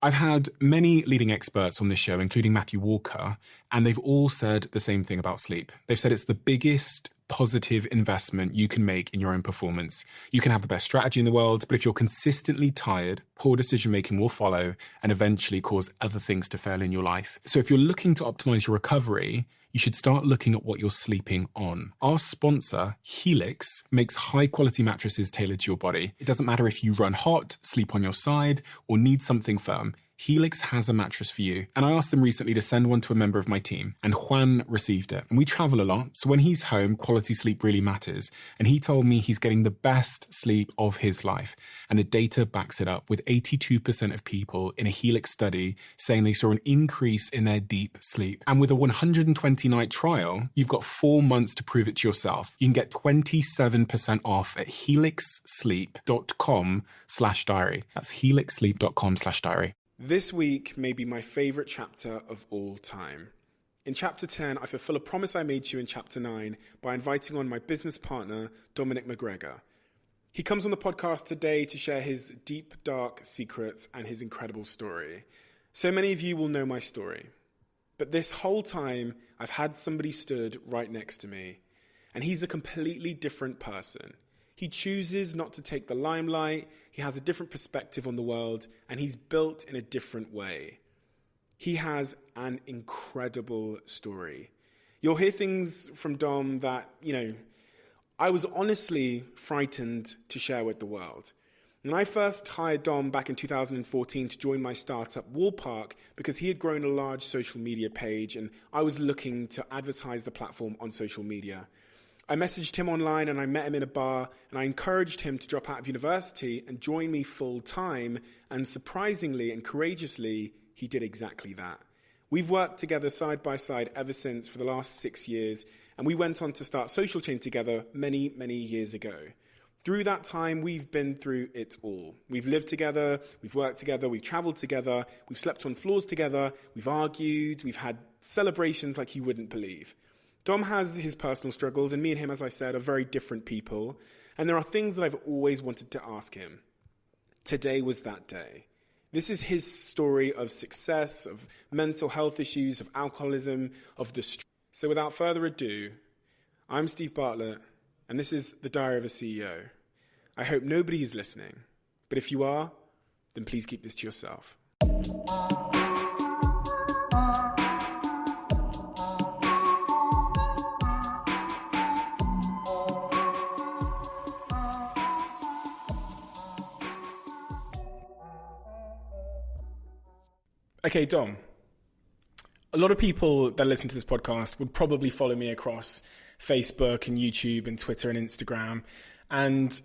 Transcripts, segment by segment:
I've had many leading experts on this show, including Matthew Walker, and they've all said the same thing about sleep. They've said it's the biggest positive investment you can make in your own performance. You can have the best strategy in the world, but if you're consistently tired, poor decision-making will follow and eventually cause other things to fail in your life. So if you're looking to optimize your recovery, you should start looking at what you're sleeping on. Our sponsor, Helix, makes high-quality mattresses tailored to your body. It doesn't matter if you run hot, sleep on your side, or need something firm. Helix has a mattress for you. And I asked them recently to send one to a member of my team, and Juan received it. And we travel a lot, so when he's home, quality sleep really matters. And he told me he's getting the best sleep of his life. And the data backs it up, with 82% of people in a Helix study saying they saw an increase in their deep sleep. And with a 120-night trial, you've got 4 months to prove it to yourself. You can get 27% off at helixsleep.com/diary. That's helixsleep.com/diary. This week may be my favourite chapter of all time. In Chapter 10, I fulfill a promise I made to you in Chapter 9 by inviting on my business partner, Dominic McGregor. He comes on the podcast today to share his deep, dark secrets and his incredible story. So many of you will know my story. But this whole time, I've had somebody stood right next to me, and he's a completely different person. He chooses not to take the limelight, he has a different perspective on the world, and he's built in a different way. He has an incredible story. You'll hear things from Dom that, I was honestly frightened to share with the world. When I first hired Dom back in 2014 to join my startup Wallpark, because he had grown a large social media page and I was looking to advertise the platform on social media. I messaged him online and I met him in a bar and I encouraged him to drop out of university and join me full time. And surprisingly and courageously, he did exactly that. We've worked together side by side ever since for the last 6 years. And we went on to start Social Chain together many, many years ago. Through that time, we've been through it all. We've lived together, we've worked together, we've traveled together, we've slept on floors together, we've argued, we've had celebrations like you wouldn't believe. Dom has his personal struggles, and me and him, as I said, are very different people. And there are things that I've always wanted to ask him. Today was that day. This is his story of success, of mental health issues, of alcoholism, of the street. So without further ado, I'm Steve Bartlett, and this is The Diary of a CEO. I hope nobody is listening, but if you are, then please keep this to yourself. Okay, Dom, a lot of people that listen to this podcast would probably follow me across Facebook and YouTube and Twitter and Instagram, and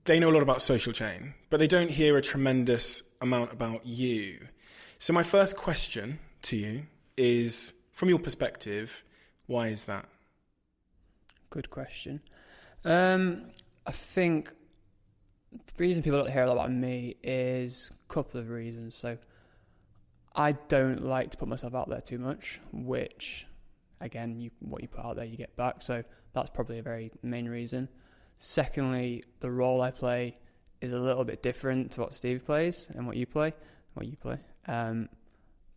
they know a lot about Social Chain, but they don't hear a tremendous amount about you. So my first question to you is, from your perspective, why is that? Good question. I think the reason people don't hear a lot about me is a couple of reasons. So I don't like to put myself out there too much, which, again, what you put out there, you get back. So that's probably a very main reason. Secondly, the role I play is a little bit different to what Steve plays and what you play,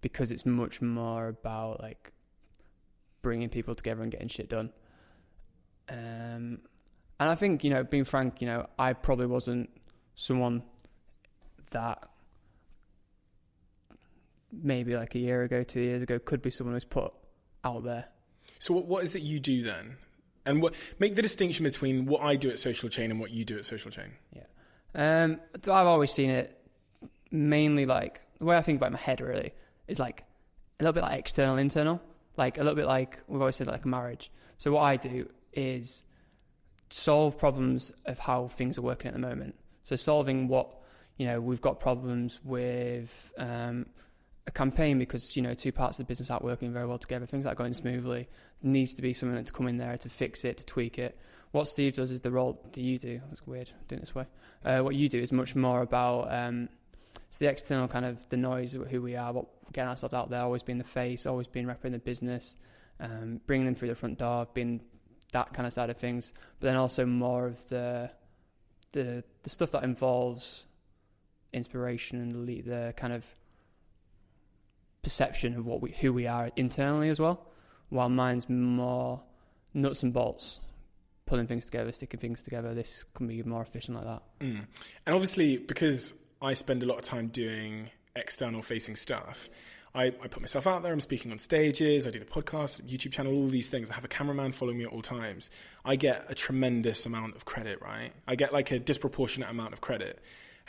because it's much more about like bringing people together and getting shit done. And I think, being frank, I probably wasn't someone that maybe like a year ago, 2 years ago, could be someone who's put out there. So what is it you do then? And make the distinction between what I do at Social Chain and what you do at Social Chain. Yeah. So I've always seen it mainly like, the way I think about it in my head really is like a little bit like external, internal, like a little bit like, we've always said, like a marriage. So what I do is solve problems of how things are working at the moment. So solving what, we've got problems with a campaign because, two parts of the business aren't working very well together, things aren't going smoothly. There needs to be someone to come in there to fix it, to tweak it. What Steve does is the role that you do. That's weird, doing it this way. What you do is much more about it's the external kind of the noise of who we are, getting ourselves out there, always being the face, always being representing the business, bringing them through the front door, being that kind of side of things. But then also more of the stuff that involves inspiration and the kind of perception of who we are internally as well, while mine's more nuts and bolts, pulling things together, sticking things together. This can be more efficient like that. And obviously, because I spend a lot of time doing external facing stuff, I put myself out there. I'm speaking on stages. I do the podcast, YouTube channel, all these things. I have a cameraman following me at all times. I get a tremendous amount of credit, right? I get like a disproportionate amount of credit.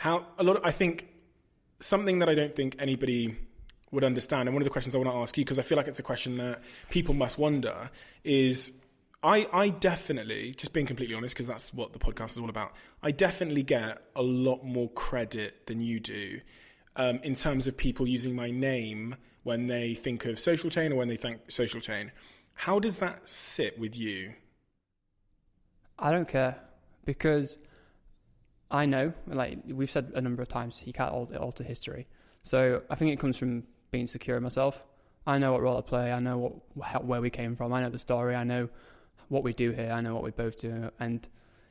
I think something that I don't think anybody would understand, and one of the questions I want to ask you, because I feel like it's a question that people must wonder, is I definitely, just being completely honest, because that's what the podcast is all about, I definitely get a lot more credit than you do in terms of people using my name when they think of Social Chain or when they think Social Chain. How does that sit with you? I don't care, because I know, like we've said a number of times, you can't alter history. So I think it comes from being secure in myself. I know what role I play. I know where we came from. I know the story. I know what we do here. I know what we both do. And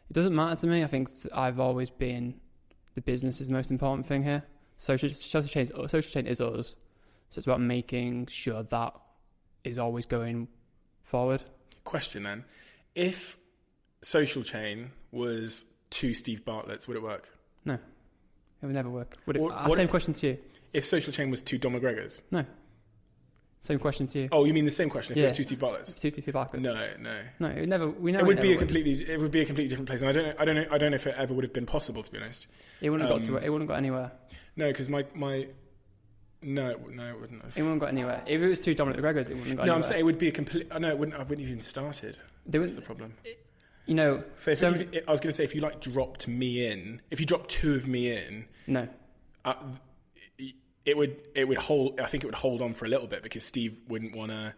it doesn't matter to me. I think I've always been, the business is the most important thing here. Social Chain is us. So it's about making sure that is always going forward. Question then. If Social Chain was 2 Steve Bartletts, would it work? No. It would never work. Same question to you. If Social Chain was 2 Dom McGregors? No. Same question to you. Oh, you mean the same question? If it was 2 Steve Bartletts? 2 Steve Bartletts. No. It never. We know it would be a completely different place, and I don't know if it ever would have been possible, to be honest. It wouldn't have got anywhere. No, because my no, it wouldn't have. It wouldn't got anywhere. If it was 2 Dominic McGregors, it wouldn't have got anywhere. No, I'm saying it would be a complete. No, it wouldn't. I wouldn't even started. That's the problem. I was going to say, if you like dropped me in, if you dropped 2 of me in, no, it would hold. I think it would hold on for a little bit because Steve wouldn't want to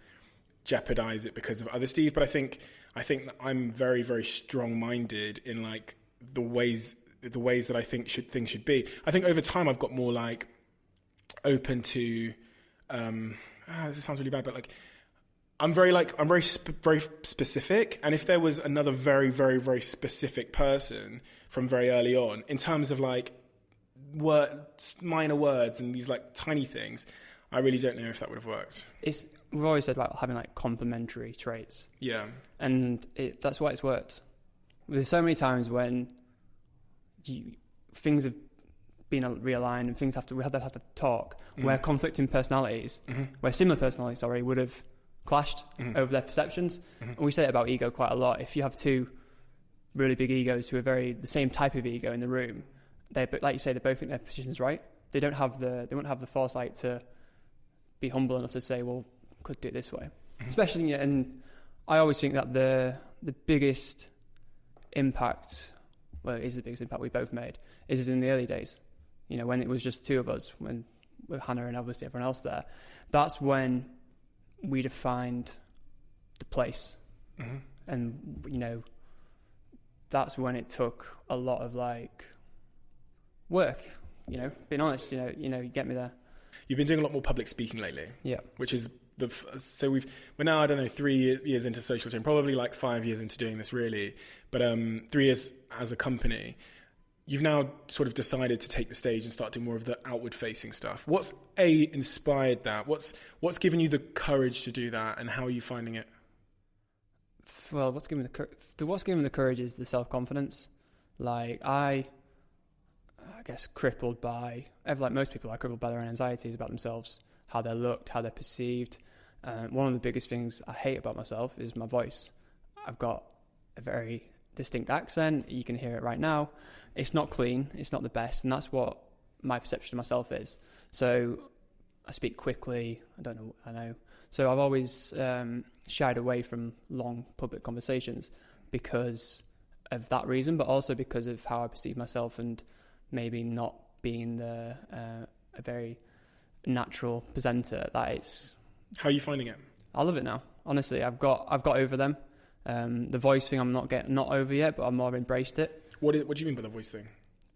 jeopardize it because of other Steve. But I think that I'm very, very strong-minded in like the ways that I think things should be. I think over time I've got more like open to. This sounds really bad, but like. I'm very specific, and if there was another very, very, very specific person from very early on, in terms of like minor words and these like tiny things, I really don't know if that would have worked. We've always said about having like complementary traits. Yeah, and that's why it's worked. There's so many times when things have been realigned and we have to talk where conflicting personalities, where similar personalities, would have clashed over their perceptions. And we say it about ego quite a lot. If you have 2 really big egos who are the same type of ego in the room, like you say, they both think their position's right. They won't have the foresight to be humble enough to say, well, could do it this way. Especially, and I always think that the biggest impact, well, it is the biggest impact we both made, is in the early days. When it was just 2 of us, when with Hannah and obviously everyone else there, that's when we defined the place. And that's when it took a lot of like work, being honest, you get me there. You've been doing a lot more public speaking lately. Yeah. Which is so we're now, I don't know, 3 years into Social Chain, probably like 5 years into doing this really, but 3 years as a company. You've now sort of decided to take the stage and start doing more of the outward-facing stuff. What's inspired that? What's given you the courage to do that, and how are you finding it? Well, what's given me the courage is the self-confidence. Like I guess crippled by, like most people, are crippled by their own anxieties about themselves, how they're looked, how they're perceived. One of the biggest things I hate about myself is my voice. I've got a very distinct accent. You can hear it right now. It's not clean. It's not the best. And that's what my perception of myself is. So I speak quickly. I know. So I've always shied away from long public conversations because of that reason, but also because of how I perceive myself and maybe not being a very natural presenter. How are you finding it? I love it now. Honestly, I've got over them. The voice thing I'm not over yet, but I've more embraced it. What do you mean by the voice thing?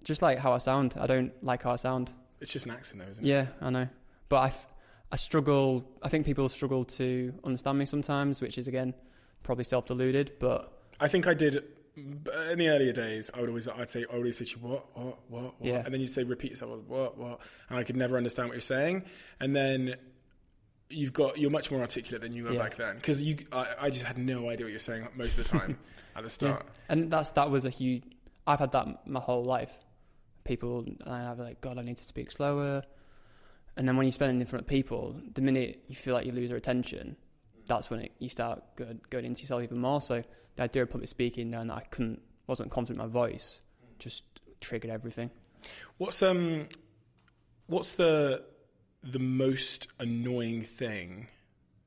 Just like how I sound. I don't like how I sound. It's just an accent though, isn't it? Yeah, I know. But I struggle. I think people struggle to understand me sometimes, which is again probably self-deluded. But I think I did in the earlier days, I would always say to you, what? Yeah. And then you'd say, repeat yourself, what? And I could never understand what you're saying. And then you're much more articulate than you were back then. Because I just had no idea what you're saying most of the time at the start. Yeah. And that was a huge, I've had that my whole life. People, and I'm like, God, I need to speak slower. And then when you're spending in front of people, the minute you feel like you lose their attention, that's when you start going into yourself even more. So the idea of public speaking, knowing that wasn't confident in my voice, just triggered everything. What's the most annoying thing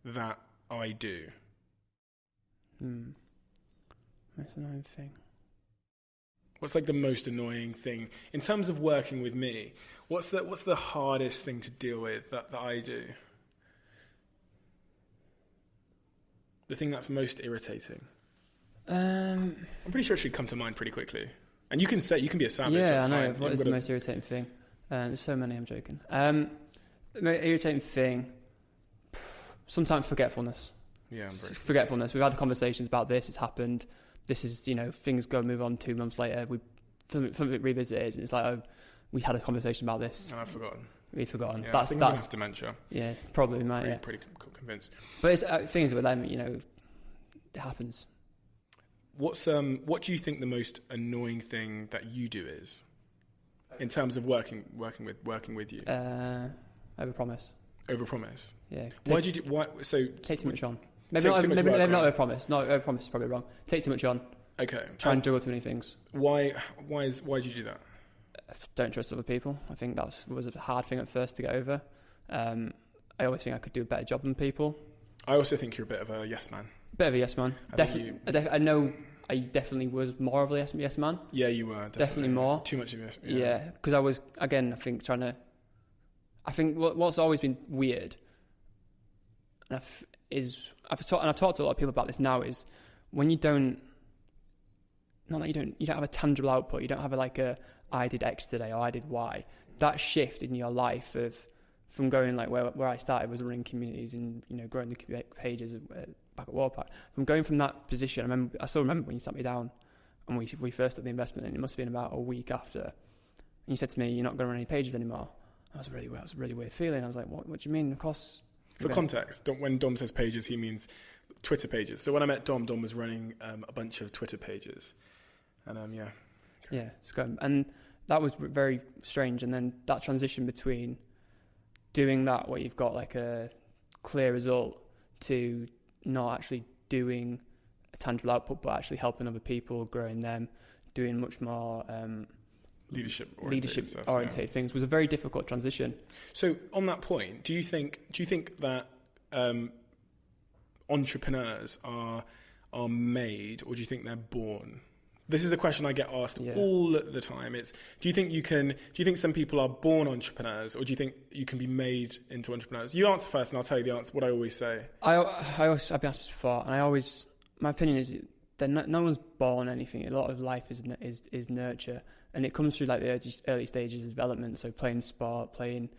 that I do? Most annoying thing. What's like the most annoying thing in terms of working with me? What's the hardest thing to deal with that I do? The thing that's most irritating. I'm pretty sure it should come to mind pretty quickly. And you can be a savage. Yeah, that's I know. fine. What is the most irritating thing? There's so many. I'm joking. The most irritating thing. Sometimes forgetfulness. Yeah, forgetfulness. We've had conversations about this. It's happened. This is, things move on 2 months later. Something revisits, and it's like, oh, we had a conversation about this. And I've forgotten. We've forgotten. Yeah, that's dementia. Yeah, probably, mate. Pretty convinced. But the thing is with them, it happens. What do you think the most annoying thing that you do is, in terms of working with you? Overpromise. Overpromise. Yeah. Take too much on. Maybe not overpromise. No, overpromise is probably wrong. Take too much on. Okay. Try and juggle too many things. Why did you do that? Don't trust other people. I think that was a hard thing at first to get over. I always think I could do a better job than people. I also think you're a bit of a yes man. Bit of a yes man. I know I definitely was more of a yes man. Yeah, you were. Definitely more. Too much of a yes man. Yeah, because I was, again, I think what's always been weird, I've talked to a lot of people about this now, is when you don't have a tangible output, you don't have I did X today or I did Y, that shift in your life from going like where I started was running communities and growing the pages back at Warpack. From going from that position, I still remember when you sat me down and we first did the investment, and it must have been about a week after, and you said to me, "You're not going to run any pages anymore." That was a really weird feeling. I was like, "What do you mean?" Of course. For context, when Dom says pages, he means Twitter pages. So when I met Dom was running a bunch of Twitter pages, and yeah, it's good. And that was very strange. And then that transition between doing that, where you've got like a clear result, to not actually doing a tangible output, but actually helping other people, growing them, doing much more leadership oriented things, was a very difficult transition. So on that point, do you think that entrepreneurs are made, or do you think they're born? This is a question I get asked all the time. Do you think some people are born entrepreneurs, or do you think you can be made into entrepreneurs? You answer first and I'll tell you the answer, what I always say. I've been asked this before, and my opinion is that no one's born anything. A lot of life is nurture, and it comes through like the early stages of development. So playing sport, things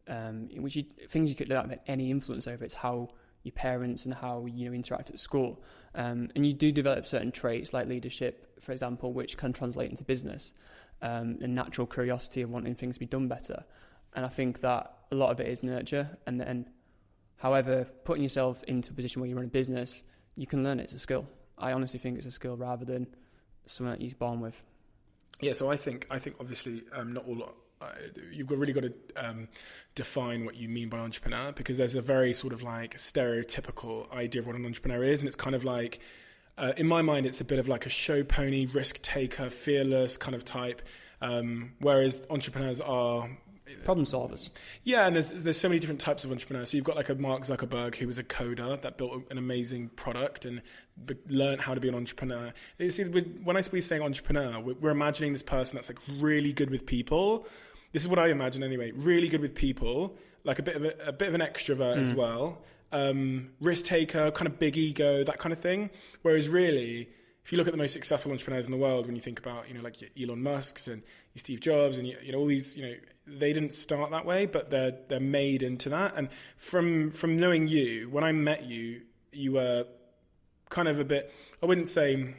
you could not have any influence over. It's how your parents and how you interact at school, and you do develop certain traits like leadership, for example, which can translate into business, and natural curiosity of wanting things to be done better. And I think that a lot of it is nurture. And then, however, putting yourself into a position where you run a business, you can learn it. It's a skill. I honestly think it's a skill rather than something that you're born with. Yeah, so I think obviously not all. You've really got to define what you mean by entrepreneur, because there's a very sort of like stereotypical idea of what an entrepreneur is, and it's kind of like, in my mind, it's a bit of like a show pony, risk taker, fearless kind of type, whereas entrepreneurs are problem solvers. Yeah, and there's so many different types of entrepreneurs. So you've got like a Mark Zuckerberg, who was a coder that built an amazing product and learned how to be an entrepreneur. See, when we say entrepreneur, we're imagining this person that's like really good with people. This is what I imagine anyway. Really good with people, like a bit of an extrovert as well. Risk taker, kind of big ego, that kind of thing. Whereas really, if you look at the most successful entrepreneurs in the world, when you think about, like your Elon Musks and your Steve Jobs and all these, they didn't start that way, but they're made into that. And from knowing you, when I met you, you were kind of a bit, I wouldn't say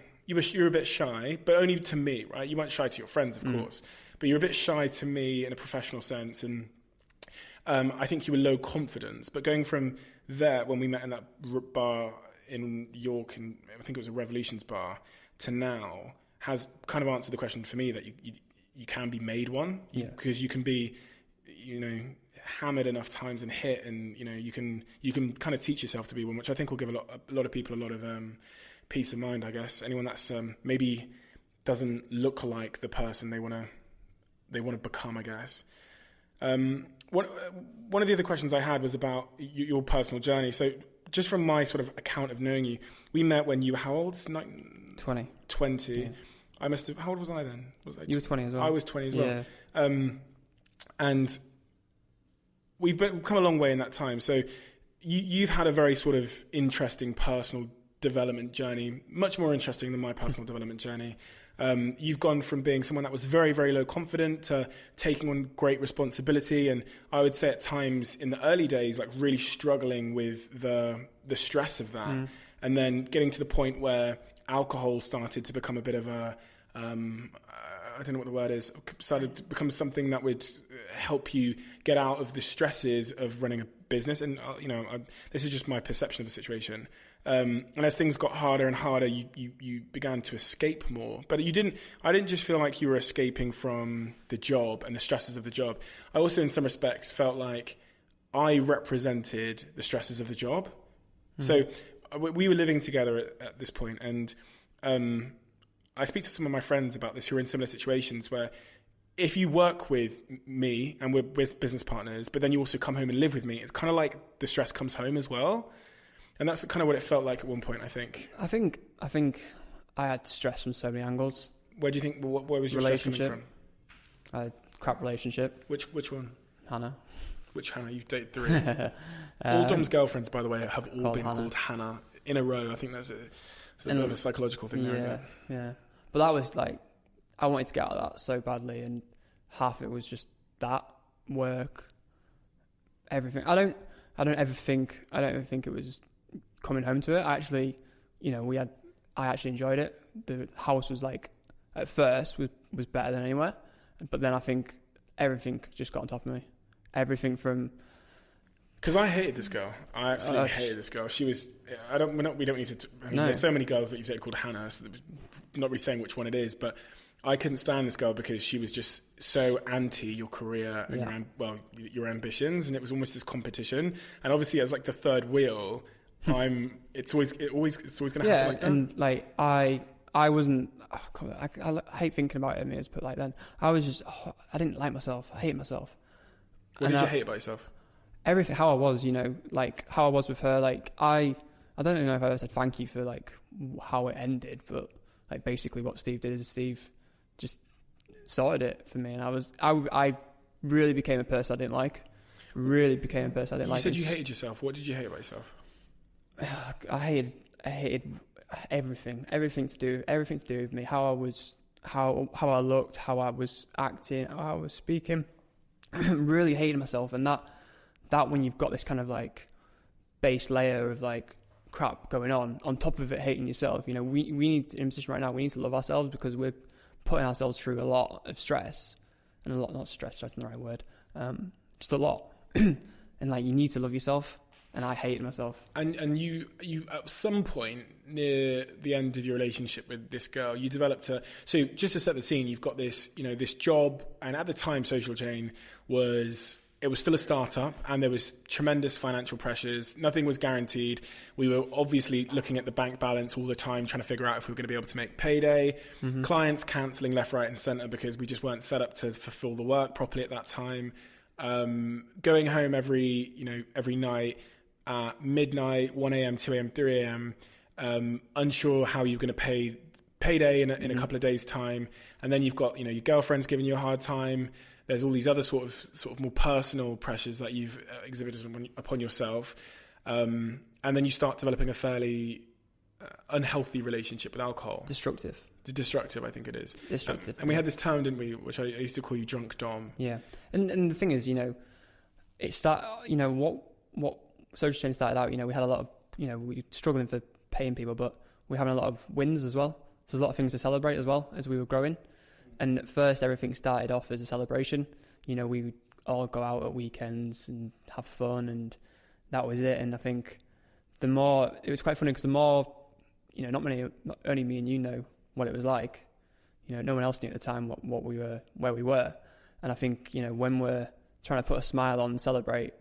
you're a bit shy, but only to me, right? You weren't shy to your friends, of course, but you're a bit shy to me in a professional sense, and I think you were low confidence. But going from there, when we met in that bar in York, and I think it was a Revolutions bar, to now, has kind of answered the question for me that you can be made one, because you can be, hammered enough times and hit, and you can kind of teach yourself to be one, which I think will give a lot of people a lot of peace of mind. I guess anyone that's maybe doesn't look like the person they want to become, I guess. One of the other questions I had was about your personal journey. So just from my sort of account of knowing you, we met when you were how old? 20. Yeah. I must have. How old was I then? You were 20 as well. I was 20 as well. Yeah. And we've come a long way in that time. So you've had a very sort of interesting personal development journey, much more interesting than my personal development journey. You've gone from being someone that was very, very low confident to taking on great responsibility. And I would say at times in the early days, like really struggling with the stress of that. And then getting to the point where alcohol started to become a bit of a, I don't know what the word is, started to become something that would help you get out of the stresses of running a business. And, this is just my perception of the situation. And as things got harder and harder, you began to escape more. But I didn't just feel like you were escaping from the job and the stresses of the job. I also, in some respects, felt like I represented the stresses of the job. So we were living together at this point, and I speak to some of my friends about this who are in similar situations where if you work with me and we're business partners, but then you also come home and live with me, it's kind of like the stress comes home as well. And that's kind of what it felt like at one point, I think. I think I had stress from so many angles. Where do you think, where was your stress coming from? I had a crap relationship. Which one? Hannah. Which Hannah? You've dated 3. All Dom's girlfriends, by the way, have all been called Hannah in a row. I think that's a bit of a psychological thing there, isn't it? Yeah. But that was like, I wanted to get out of that so badly, and half of it was just that, work, everything. I don't ever think it was coming home to it. Actually, I actually enjoyed it. The house was like, at first was better than anywhere, but then I think everything just got on top of me. Everything from, because I hated this girl. I absolutely hated this girl. She was. We don't need to. There's so many girls that you've dated called Hannah. So I'm not really saying which one it is, but I couldn't stand this girl because she was just so anti your career and your ambitions, and it was almost this competition. And obviously, as like the third wheel, it's always going to happen like that. And like I wasn't. Oh God, I hate thinking about it. But like then, I was just. I didn't like myself. I hated myself. What did you hate about yourself? Everything, how I was, like how I was with her. Like I don't know if I ever said thank you for like how it ended, but like basically what Steve did is Steve just sorted it for me, and I really became a person I didn't like. You said you hated yourself. What did you hate about yourself? I hated everything to do with me. How I was, how I looked, how I was acting, how I was speaking. Really hated myself, and that when you've got this kind of like base layer of like crap going on top of it hating yourself, we need to, in a position right now, we need to love ourselves because we're putting ourselves through a lot of stress, and a lot, not stress isn't the right word, just a lot. And like you need to love yourself, and I hated myself. And you at some point near the end of your relationship with this girl, you developed so just to set the scene, you've got this, this job, and at the time Social Chain was still a startup, and there was tremendous financial pressures. Nothing was guaranteed. We were obviously looking at the bank balance all the time, trying to figure out if we were going to be able to make payday. Mm-hmm. Clients cancelling left, right and centre because we just weren't set up to fulfill the work properly at that time. Going home every night at midnight, 1 a.m., 2 a.m., 3 a.m., unsure how you're going to pay payday in a couple of days' time. And then you've got, your girlfriend's giving you a hard time. There's all these other sort of more personal pressures that you've exhibited upon yourself. And then you start developing a fairly unhealthy relationship with alcohol. Destructive, I think it is. Destructive. And we had this term, didn't we, which I used to call you drunk Dom. Yeah. And the thing is, it started, what Social Chain started out, we had a lot of, we were struggling for paying people, but we're having a lot of wins as well. So there's a lot of things to celebrate as well as we were growing. And at first, everything started off as a celebration. You know, we would all go out at weekends and have fun, and that was it. And I think it was quite funny because the more, you know, not only me and you know what it was like. You know, no one else knew at the time what we were, where we were. And I think, you know, when we're trying to put a smile on and celebrate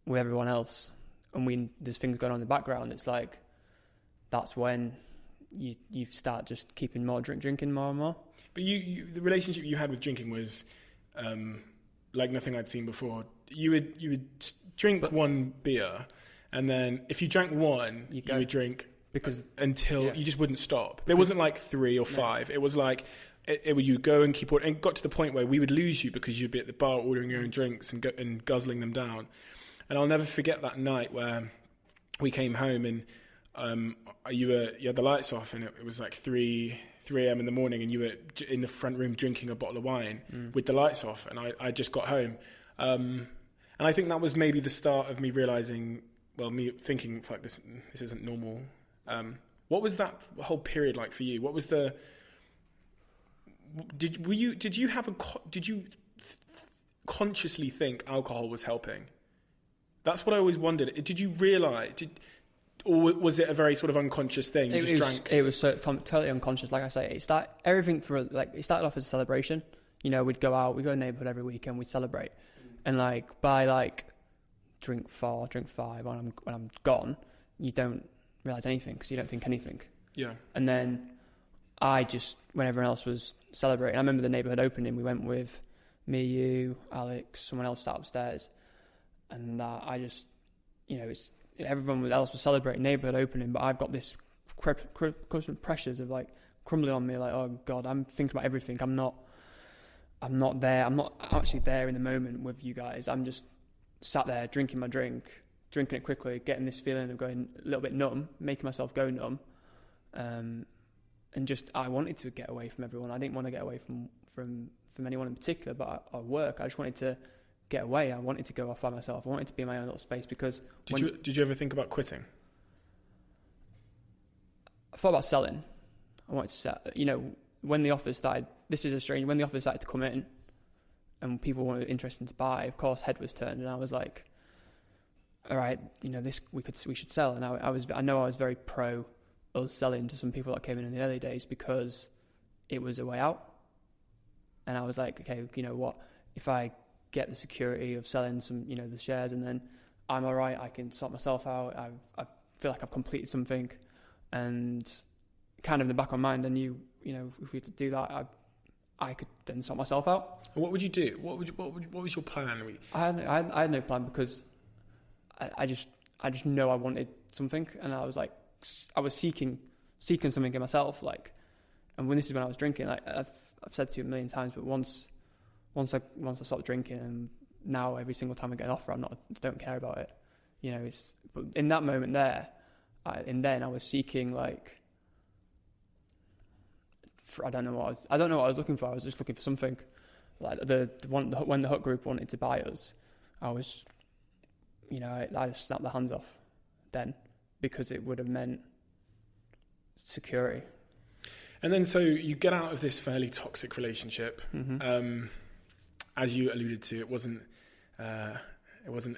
with everyone else, and there's things going on in the background, it's like, that's when you start just keeping more drinking more and more. But the relationship you had with drinking was like nothing I'd seen before. You would drink one beer, and then if you drank one, you would drink until you just wouldn't stop. There wasn't like 3 or 5. It was like you go and keep ordering. And it got to the point where we would lose you because you'd be at the bar ordering your own drinks and guzzling them down. And I'll never forget that night where we came home and you had the lights off, and it was like 3 a.m. in the morning, and you were in the front room drinking a bottle of wine with the lights off, and I just got home. And I think that was maybe the start of me realizing, me thinking, like, this isn't normal. What was that whole period like for you? What was did you consciously think alcohol was helping? That's what I always wondered. Did you realize, or was it a very sort of unconscious thing? You just drank? It was totally unconscious. Like I say, it started off as a celebration. You know, we'd go out, we'd go to the neighbourhood every weekend, we'd celebrate. And like, by like drink 4, drink 5, when I'm gone, you don't realise anything because you don't think anything. Yeah. And then when everyone else was celebrating, I remember the neighbourhood opening, we went with me, you, Alex, someone else sat upstairs. And I just, you know, everyone else was celebrating neighbourhood opening, but I've got this pressures of like crumbling on me, like, oh God, I'm thinking about everything. I'm not there. I'm not actually there in the moment with you guys. I'm just sat there drinking my drink, drinking it quickly, getting this feeling of going a little bit numb, making myself go numb. And just, I wanted to get away from everyone. I didn't want to get away from anyone in particular, but at work, I just wanted to get away. I wanted to go off by myself. I wanted to be in my own little space because... Did you ever think about quitting? I thought about selling. I wanted to sell. You know, when the offers started... when the offers started to come in and people were interested to buy, of course, head was turned, and I was like, all right, you know, we should sell. And I was very pro us selling to some people that came in the early days because it was a way out. And I was like, okay, you know what, if I get the security of selling some, you know, the shares, and then I'm all right, I can sort myself out, I feel like I've completed something, and kind of in the back of my mind, and you know, if we had to do that, I could then sort myself out. And what would you do? What was your plan? I had no plan because I just know I wanted something, and I was seeking something in myself, like, and when I was drinking, like I've said to you a million times, but once I stopped drinking, and now every single time I get an offer, I don't care about it. You know, but in that moment there, I was seeking, like, I don't know what I was looking for. I was just looking for something. Like when the Hut Group wanted to buy us, I was, you know, I just snapped the hands off then, because it would have meant security. And then, so you get out of this fairly toxic relationship. Mm-hmm. As you alluded to, it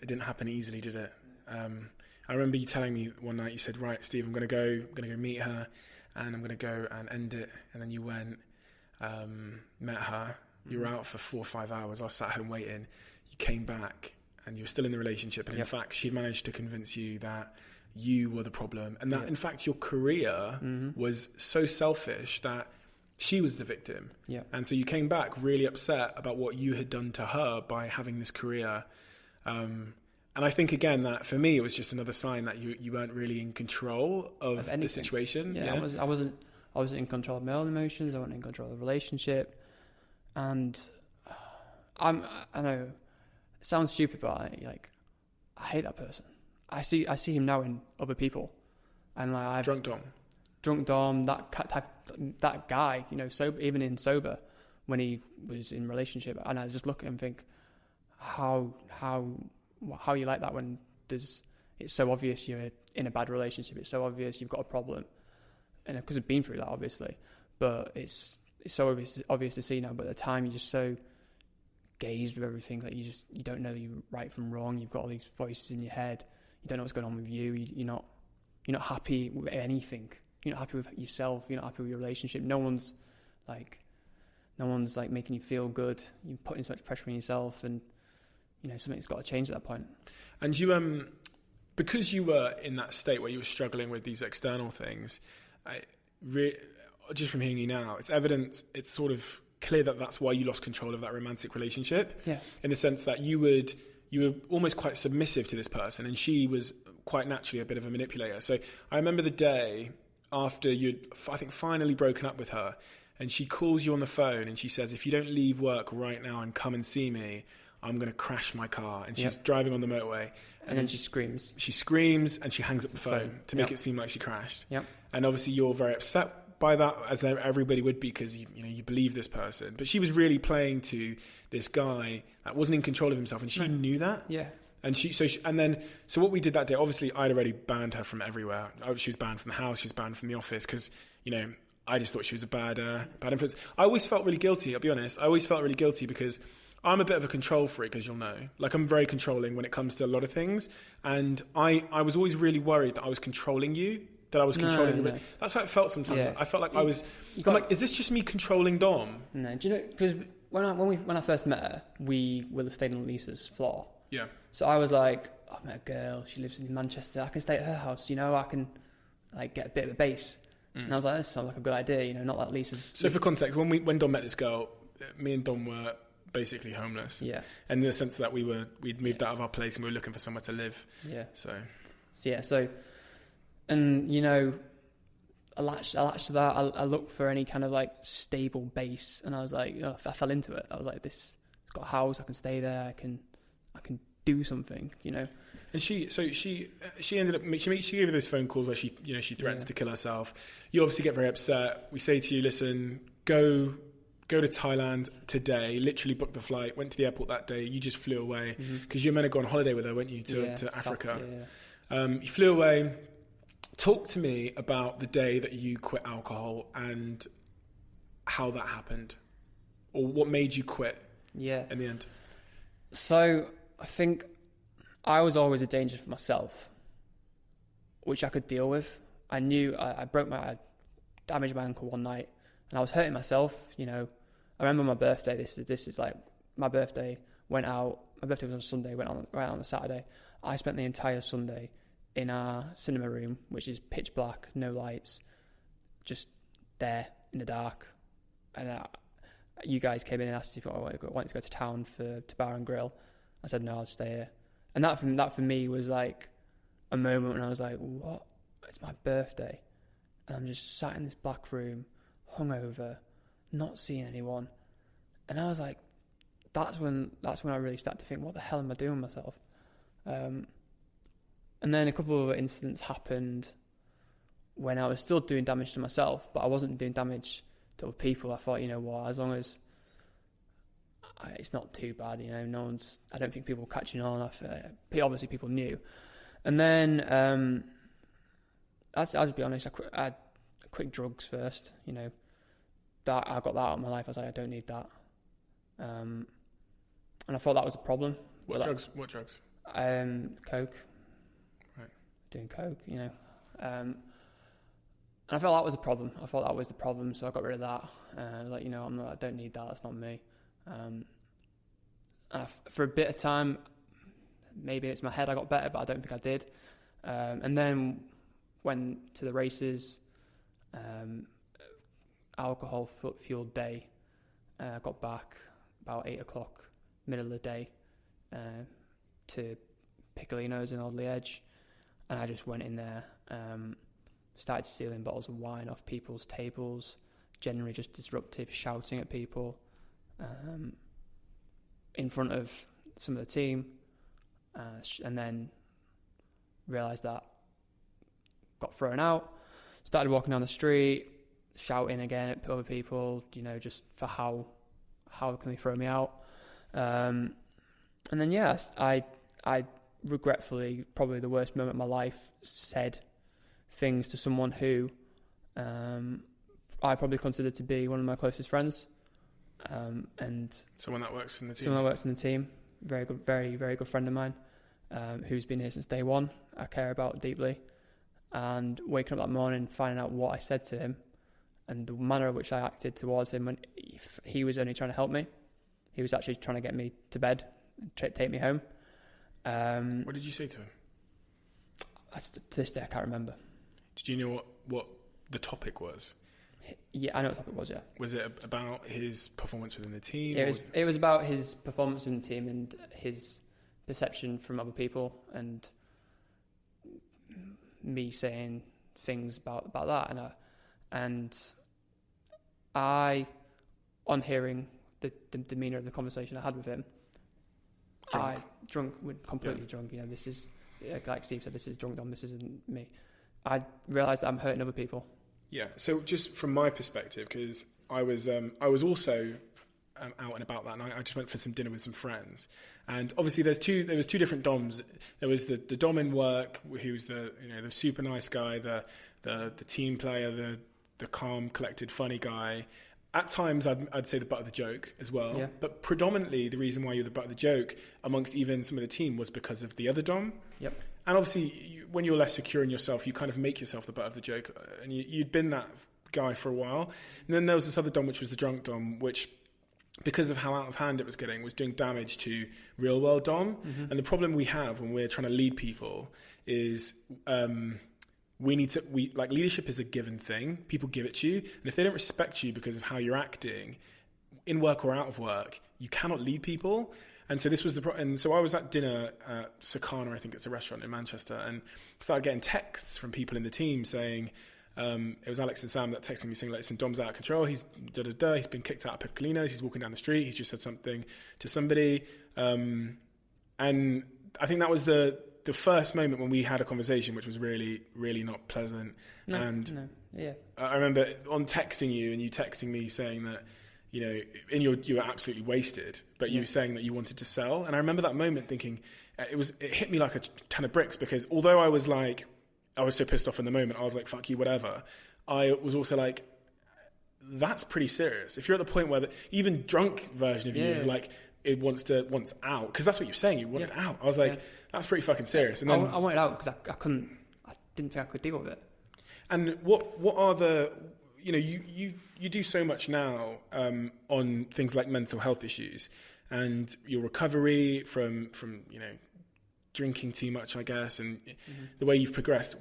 didn't happen easily, did it? I remember you telling me one night, you said, right, Steve, I'm going to go meet her, and I'm going to go and end it. And then you went, met her. You were out for 4 or 5 hours. I was sat home waiting. You came back, and you were still in the relationship. And in fact, she managed to convince you that you were the problem, and that in fact your career was so selfish that she was the victim. Yeah. And so you came back really upset about what you had done to her by having this career. And I think, again, that for me, it was just another sign that you weren't really in control of the situation. Yeah. I wasn't in control of my own emotions. I wasn't in control of the relationship. And I know it sounds stupid, but I hate that person. I see him now in other people, and like drunk Dom, that guy, you know, sober, when he was in relationship, and I just look at him and think, how you like that when it's so obvious you're in a bad relationship, it's so obvious you've got a problem, and because I've been through that, obviously, but it's so obvious to see now. But at the time, you're just so gazed with everything that you don't know you right from wrong. You've got all these voices in your head. You don't know what's going on with you. You're not happy with anything. You're not happy with yourself. You're not happy with your relationship. No one's making you feel good. You're putting so much pressure on yourself, and something's got to change at that point. And you, because you were in that state where you were struggling with these external things, just from hearing you now, it's evident. It's sort of clear that that's why you lost control of that romantic relationship. Yeah. In the sense that you were almost quite submissive to this person, and she was quite naturally a bit of a manipulator. So I remember the day after you'd, I think, finally broken up with her, and she calls you on the phone and she says, if you don't leave work right now and come and see me, I'm going to crash my car. And she's driving on the motorway. And then she screams. She screams and she hangs up the phone to make it seem like she crashed. Yep. And obviously you're very upset by that, as everybody would be, because you believe this person. But she was really playing to this guy that wasn't in control of himself, and she knew that. Yeah. And so what we did that day, obviously I'd already banned her from everywhere. She was banned from the house, she was banned from the office, because I just thought she was a bad influence. I always felt really guilty, I'll be honest. I always felt really guilty because I'm a bit of a control freak, as you'll know. Like, I'm very controlling when it comes to a lot of things. And I was always really worried that I was controlling you, that I was controlling you. That's how it felt sometimes. Yeah. I felt like I'm like, is this just me controlling Dom? No, do you know, because when I first met her, we were staying on Lisa's floor. Yeah. So I was like, I met a girl, she lives in Manchester, I can stay at her house, I can get a bit of a base. And I was like, this sounds like a good idea, not like Lisa's. So for context, when Dom met this girl, me and Dom were basically homeless. Yeah. And in the sense that we'd moved out of our place and we were looking for somewhere to live. Yeah. So and I latched to that. I looked for any kind of stable base, and I was like, I fell into it. I was like, it's got a house, I can stay there, I can do something, And she ended up, she gave you those phone calls where she threatens to kill herself. You obviously get very upset. We say to you, listen, go to Thailand today, literally booked the flight, went to the airport that day. You just flew away because you were meant to go on holiday with her, weren't you, to Africa? You flew away. Talk to me about the day that you quit alcohol and how that happened, or what made you quit in the end. So I think I was always a danger for myself, which I could deal with. I knew I damaged my ankle one night, and I was hurting myself. I remember my birthday. This is like my birthday. Went out. My birthday was on Sunday. Went on right on the Saturday. I spent the entire Sunday in our cinema room, which is pitch black, no lights, just there in the dark. And you guys came in and asked if I wanted to go to town to bar and grill. I said no, I'll stay here. And that for me was like a moment when I was like, what? It's my birthday, and I'm just sat in this black room, hungover, not seeing anyone. And I was like, that's when I really started to think, what the hell am I doing with myself? And then a couple of incidents happened when I was still doing damage to myself, but I wasn't doing damage to other people. I thought, as long as it's not too bad, no one's, I don't think people were catching on. Obviously people knew. And then, I'll just be honest, I quit drugs first, that I got that out of my life. I was like, I don't need that. And I thought that was a problem. What drugs? Coke. Right. Doing coke, and I felt that was a problem. I thought that was the problem, so I got rid of that. I don't need that. That's not me. For a bit of time, maybe it's my head, I got better, but I don't think I did. And then went to the races, alcohol-fueled day. Got back about 8 o'clock, middle of the day, to Piccolino's in Audley Edge, and I just went in there, started stealing bottles of wine off people's tables, generally just disruptive, shouting at people, in front of some of the team, and then realised that, got thrown out, started walking down the street, shouting again at other people, just for how can they throw me out, and then I regretfully, probably the worst moment of my life, said things to someone who I probably consider to be one of my closest friends, and someone that works in the team. Someone that works in the team, very good, very very good friend of mine, who's been here since day one. I care about deeply, and waking up that morning, finding out what I said to him, and the manner in which I acted towards him when he was only trying to help me. He was actually trying to get me to bed, take me home. What did you say to him? To this day, I can't remember. Did you know what the topic was? Yeah, I know what the topic was, yeah. Was it about his performance within the team? Yeah, it was about his performance within the team and his perception from other people, and me saying things about that. And I, on hearing the demeanour of the conversation I had with him, completely drunk. You know, this is, like Steve said, this is drunk Dom, this isn't me. I realised that I'm hurting other people. Yeah. So just from my perspective, because I was also out and about that night. I just went for some dinner with some friends, and obviously there was two different Doms. There was the Dom in work, who's the super nice guy, the team player, the calm, collected, funny guy. At times, I'd say the butt of the joke as well. Yeah. But predominantly, the reason why you're the butt of the joke amongst even some of the team was because of the other Dom. Yep. And obviously, when you're less secure in yourself, you kind of make yourself the butt of the joke. And you'd been that guy for a while. And then there was this other Dom, which was the drunk Dom, which, because of how out of hand it was getting, was doing damage to real world Dom. Mm-hmm. And the problem we have when we're trying to lead people is... leadership is a given thing. People give it to you. And if they don't respect you because of how you're acting, in work or out of work, you cannot lead people. And so this was and so I was at dinner at Sakana, I think it's a restaurant in Manchester, and started getting texts from people in the team saying, it was Alex and Sam that texted me saying, listen, Dom's out of control. He's he's been kicked out of Pippolino's. He's walking down the street. He's just said something to somebody. And I think that was the first moment when we had a conversation, which was really, really not pleasant. Yeah. I remember on texting you and you texting me saying that, you were absolutely wasted, but you were saying that you wanted to sell. And I remember that moment thinking, it hit me like a ton of bricks, because although I was so pissed off in the moment, I was like, fuck you, whatever. I was also like, that's pretty serious. If you're at the point where the even drunk version of you is like, it wants out, because that's what you're saying. You want it out. I was like, that's pretty fucking serious. And then I wanted out because I didn't think I could deal with it. And what are the, you do so much now on things like mental health issues and your recovery from drinking too much, I guess, and the way you've progressed.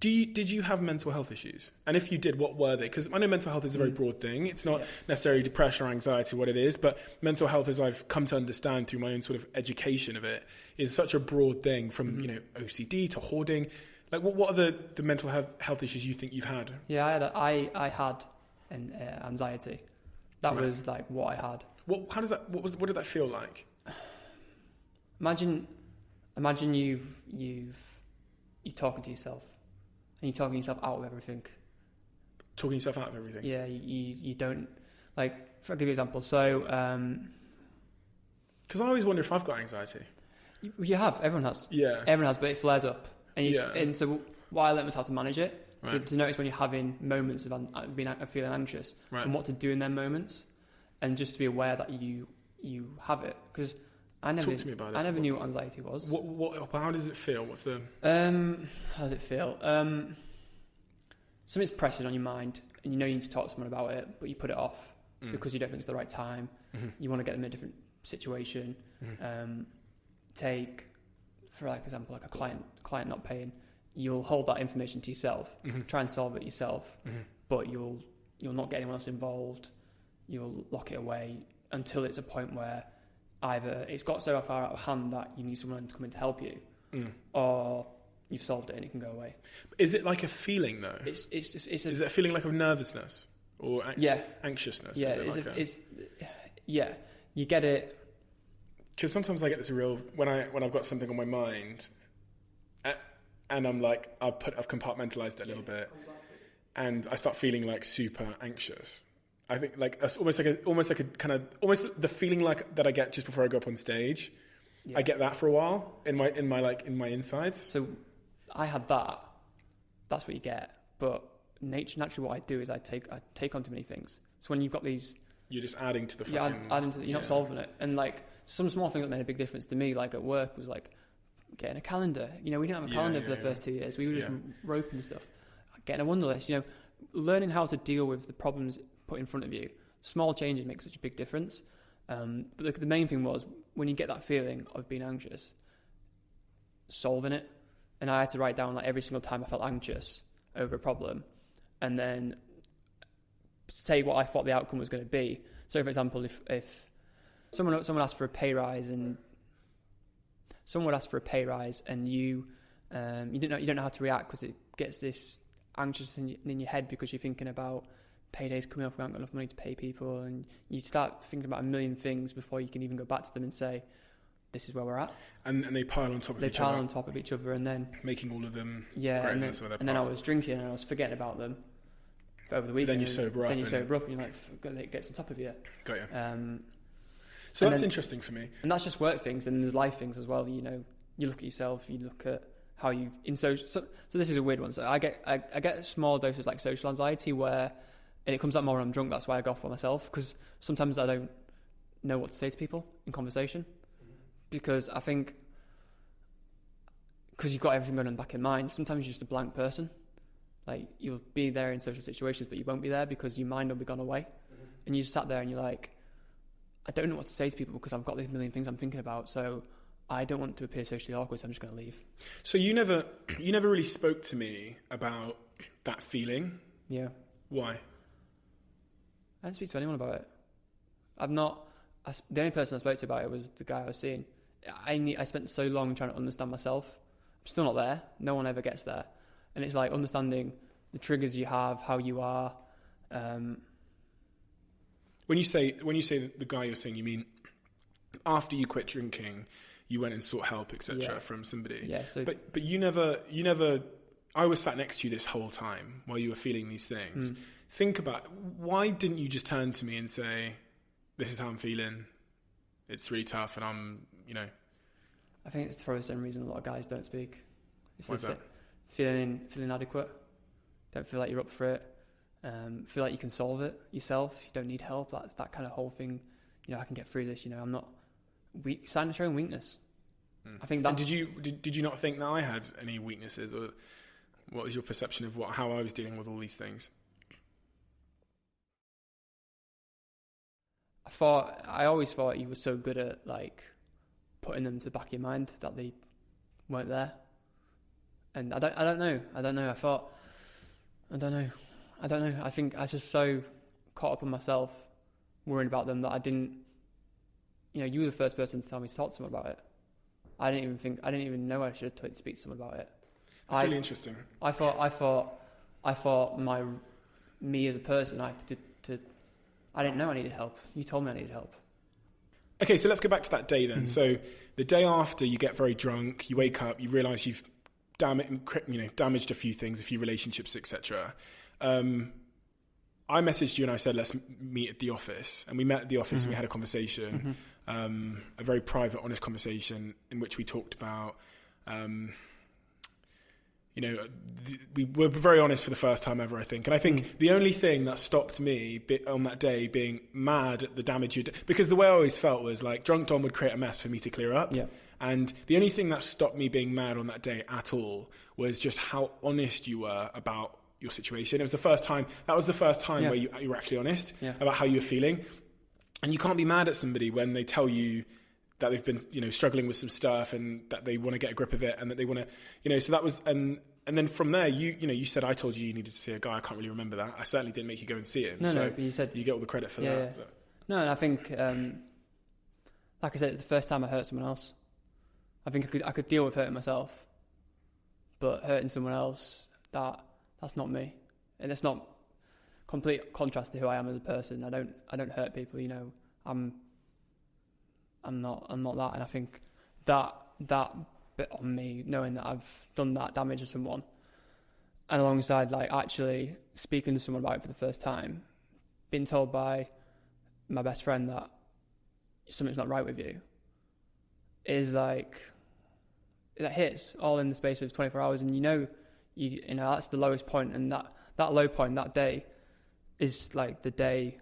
Did you have mental health issues? And if you did, what were they? Because I know mental health is a very broad thing. It's not necessarily depression or anxiety, what it is, but mental health, as I've come to understand through my own sort of education of it, is such a broad thing, from OCD to hoarding. Like, what are the mental health issues you think you've had? Yeah, I had anxiety. That was like what I had. What did that feel like? Imagine you're talking to yourself. And you're talking yourself out of everything. Talking yourself out of everything? Yeah, you don't... Like, I'll give you an example. So... Because I always wonder if I've got anxiety. You have. Everyone has. Yeah. Everyone has, but it flares up. And so what I learned was how to manage it. Right. To notice when you're having moments of feeling anxious. Right. And what to do in them moments. And just to be aware that you have it. Because... Talk to me about it. I never knew what anxiety was. How does it feel? What's the... How does it feel? Something's pressing on your mind, and you need to talk to someone about it, but you put it off because you don't think it's the right time. Mm-hmm. You want to get them in a different situation. Mm-hmm. Take, for example, like a client not paying. You'll hold that information to yourself, try and solve it yourself, but you'll not get anyone else involved. You'll lock it away until it's a point where either it's got so far out of hand that you need someone to come in to help you, or you've solved it and it can go away. Is it like a feeling though? Is it a feeling like of nervousness or anxiousness? Yeah, you get it. Because sometimes I get this when I've got something on my mind, and I'm like I've compartmentalized it a little bit, and I start feeling like super anxious. I think like almost like the feeling like that I get just before I go up on stage. Yeah. I get that for a while in my insides. So I had that. That's what you get. but naturally what I do is I take on too many things. So when you've got these, you're just adding to the fucking... Yeah, adding to you're not solving it. And like some small things that made a big difference to me, like at work, was like getting a calendar. You know, we didn't have a calendar for the first 2 years. We were just roping and stuff. Getting a wonder list, you know, learning how to deal with the problems put in front of you. Small changes make such a big difference. But the main thing was, when you get that feeling of being anxious, solving it. And I had to write down like every single time I felt anxious over a problem, and then say what I thought the outcome was going to be. So, for example, if someone asked for a pay rise and you don't know how to react because it gets this anxious in your head because you're thinking about paydays coming up, we haven't got enough money to pay people, and you start thinking about a million things before you can even go back to them and say, this is where we're at. And they pile on top of each other. They pile on top of each other, and then... making all of them great, and then I was drinking and I was forgetting about them over the weekend. Then you sober up. Then you sober up and you're like, it gets on top of you. Got you. So that's interesting for me. And that's just work things, and there's life things as well. You know, you look at yourself, you look at how you... So this is a weird one. So I get small doses like social anxiety where... And it comes out more when I'm drunk. That's why I go off by myself, because sometimes I don't know what to say to people in conversation. Because I think, because you've got everything going on back in mind, sometimes you're just a blank person. Like, you'll be there in social situations, but you won't be there because your mind will be gone away. Mm-hmm. And you just sat there and you're like, I don't know what to say to people because I've got these million things I'm thinking about, so I don't want to appear socially awkward, so I'm just going to leave. So you never really spoke to me about that feeling? Yeah. Why? I didn't speak to anyone about it. The only person I spoke to about it was the guy I was seeing. I spent so long trying to understand myself. I'm still not there. No one ever gets there. And it's like understanding the triggers you have, how you are. When you say the guy you're seeing, you mean after you quit drinking, you went and sought help, etc., from somebody. Yeah. So, but you never. I was sat next to you this whole time while you were feeling these things. Think about, why didn't you just turn to me and say, this is how I'm feeling, it's really tough, and I'm, you know... I think it's for the same reason a lot of guys don't speak. Why is that? Feeling inadequate. Don't feel like you're up for it. Feel like you can solve it yourself. You don't need help. That kind of whole thing, you know, I can get through this, you know, I'm not... Starting to show weakness. I think that... And did you not think that I had any weaknesses, or what was your perception of how I was dealing with all these things? I always thought you were so good at like putting them to the back of your mind that they weren't there, and I don't know. I don't know. I think I was just so caught up in myself, worrying about them, that I didn't. You know, you were the first person to tell me to talk to someone about it. I didn't even know I should have speak to someone about it. That's really interesting. I thought me as a person, I had to. I didn't know I needed help. You told me I needed help. Okay, so let's go back to that day then. So the day after, you get very drunk, you wake up, you realise you've damaged a few things, a few relationships, etc. I messaged you and I said, let's meet at the office. And we met at the office and we had a conversation, a very private, honest conversation in which we talked about... we were very honest for the first time ever, I think. And I think the only thing that stopped me on that day being mad at the damage you did, because the way I always felt was like drunk Dom would create a mess for me to clear up. Yeah. And the only thing that stopped me being mad on that day at all was just how honest you were about your situation. It was the first time where you were actually honest about how you were feeling. And you can't be mad at somebody when they tell you that they've been, you know, struggling with some stuff and that they want to get a grip of it and that they want to, you know, so that was, and then from there, you said, I told you needed to see a guy. I can't really remember that. I certainly didn't make you go and see him. No, but you said... You get all the credit for that. Yeah. But. No, and I think, like I said, the first time I hurt someone else, I think I could deal with hurting myself, but hurting someone else, that's not me. And it's not complete contrast to who I am as a person. I don't hurt people, you know. I'm not that, and I think that bit on me, knowing that I've done that damage to someone, and alongside like actually speaking to someone about it for the first time, being told by my best friend that something's not right with you, is like, that hits all in the space of 24 hours, and you know you know, that's the lowest point, and that low point that day is like the day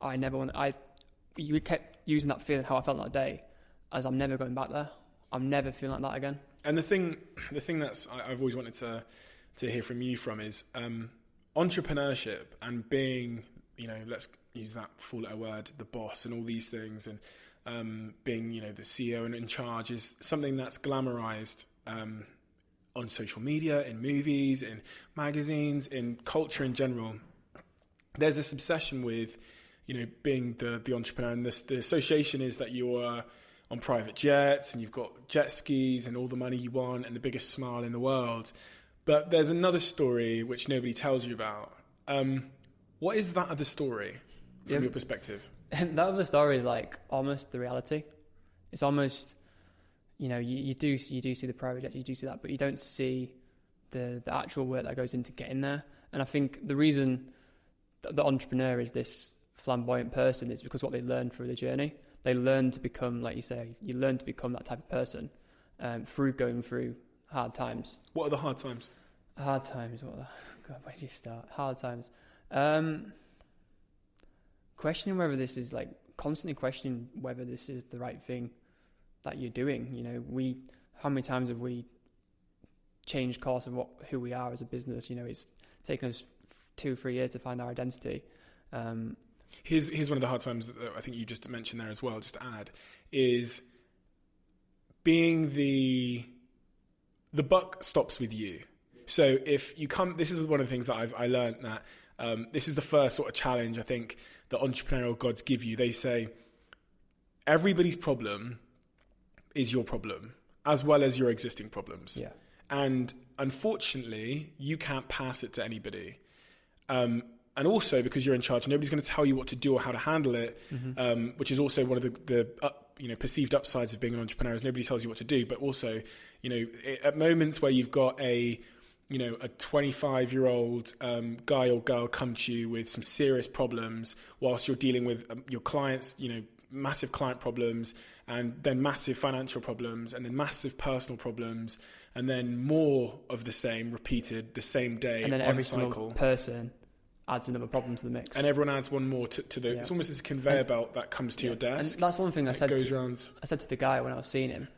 I never want. You kept using that feeling how I felt that day, as I'm never going back there. I'm never feeling like that again. And the thing that's I've always wanted to hear from you from is entrepreneurship and being, you know, let's use that four-letter word, the boss and all these things, and being, you know, the CEO and in charge is something that's glamorized on social media, in movies, in magazines, in culture in general. There's this obsession with, you know, being the entrepreneur, and the association is that you're on private jets and you've got jet skis and all the money you want and the biggest smile in the world. But there's another story which nobody tells you about. What is that other story from your perspective? That other story is like almost the reality. It's almost, you know, you do see the private jet, you do see that, but you don't see the actual work that goes into getting there. And I think the reason that the entrepreneur is this flamboyant person is because what they learn through the journey. They learn to become, like you say, you learn to become that type of person through going through hard times. What are the hard times? Hard times. God, where did you start? Hard times. Questioning whether this is constantly questioning whether this is the right thing that you're doing. You know, how many times have we changed course of who we are as a business? You know, it's taken us 2 or 3 years to find our identity. Here's one of the hard times that I think you just mentioned there as well, just to add, is being the buck stops with you. So if you come, this is one of the things that I learned, that this is the first sort of challenge I think the entrepreneurial gods give you. They say, everybody's problem is your problem, as well as your existing problems. Yeah. And unfortunately, you can't pass it to anybody. And also because you're in charge, nobody's going to tell you what to do or how to handle it, which is also one of the perceived upsides of being an entrepreneur, is nobody tells you what to do. But also, you know, at moments where you've got a 25-year-old guy or girl come to you with some serious problems whilst you're dealing with your clients, you know, massive client problems, and then massive financial problems, and then massive personal problems, and then more of the same repeated the same day, and then every single person adds another problem to the mix, and everyone adds one more to the. Yeah. It's almost this conveyor belt that comes to your desk. And that's one thing I said to the guy when I was seeing him.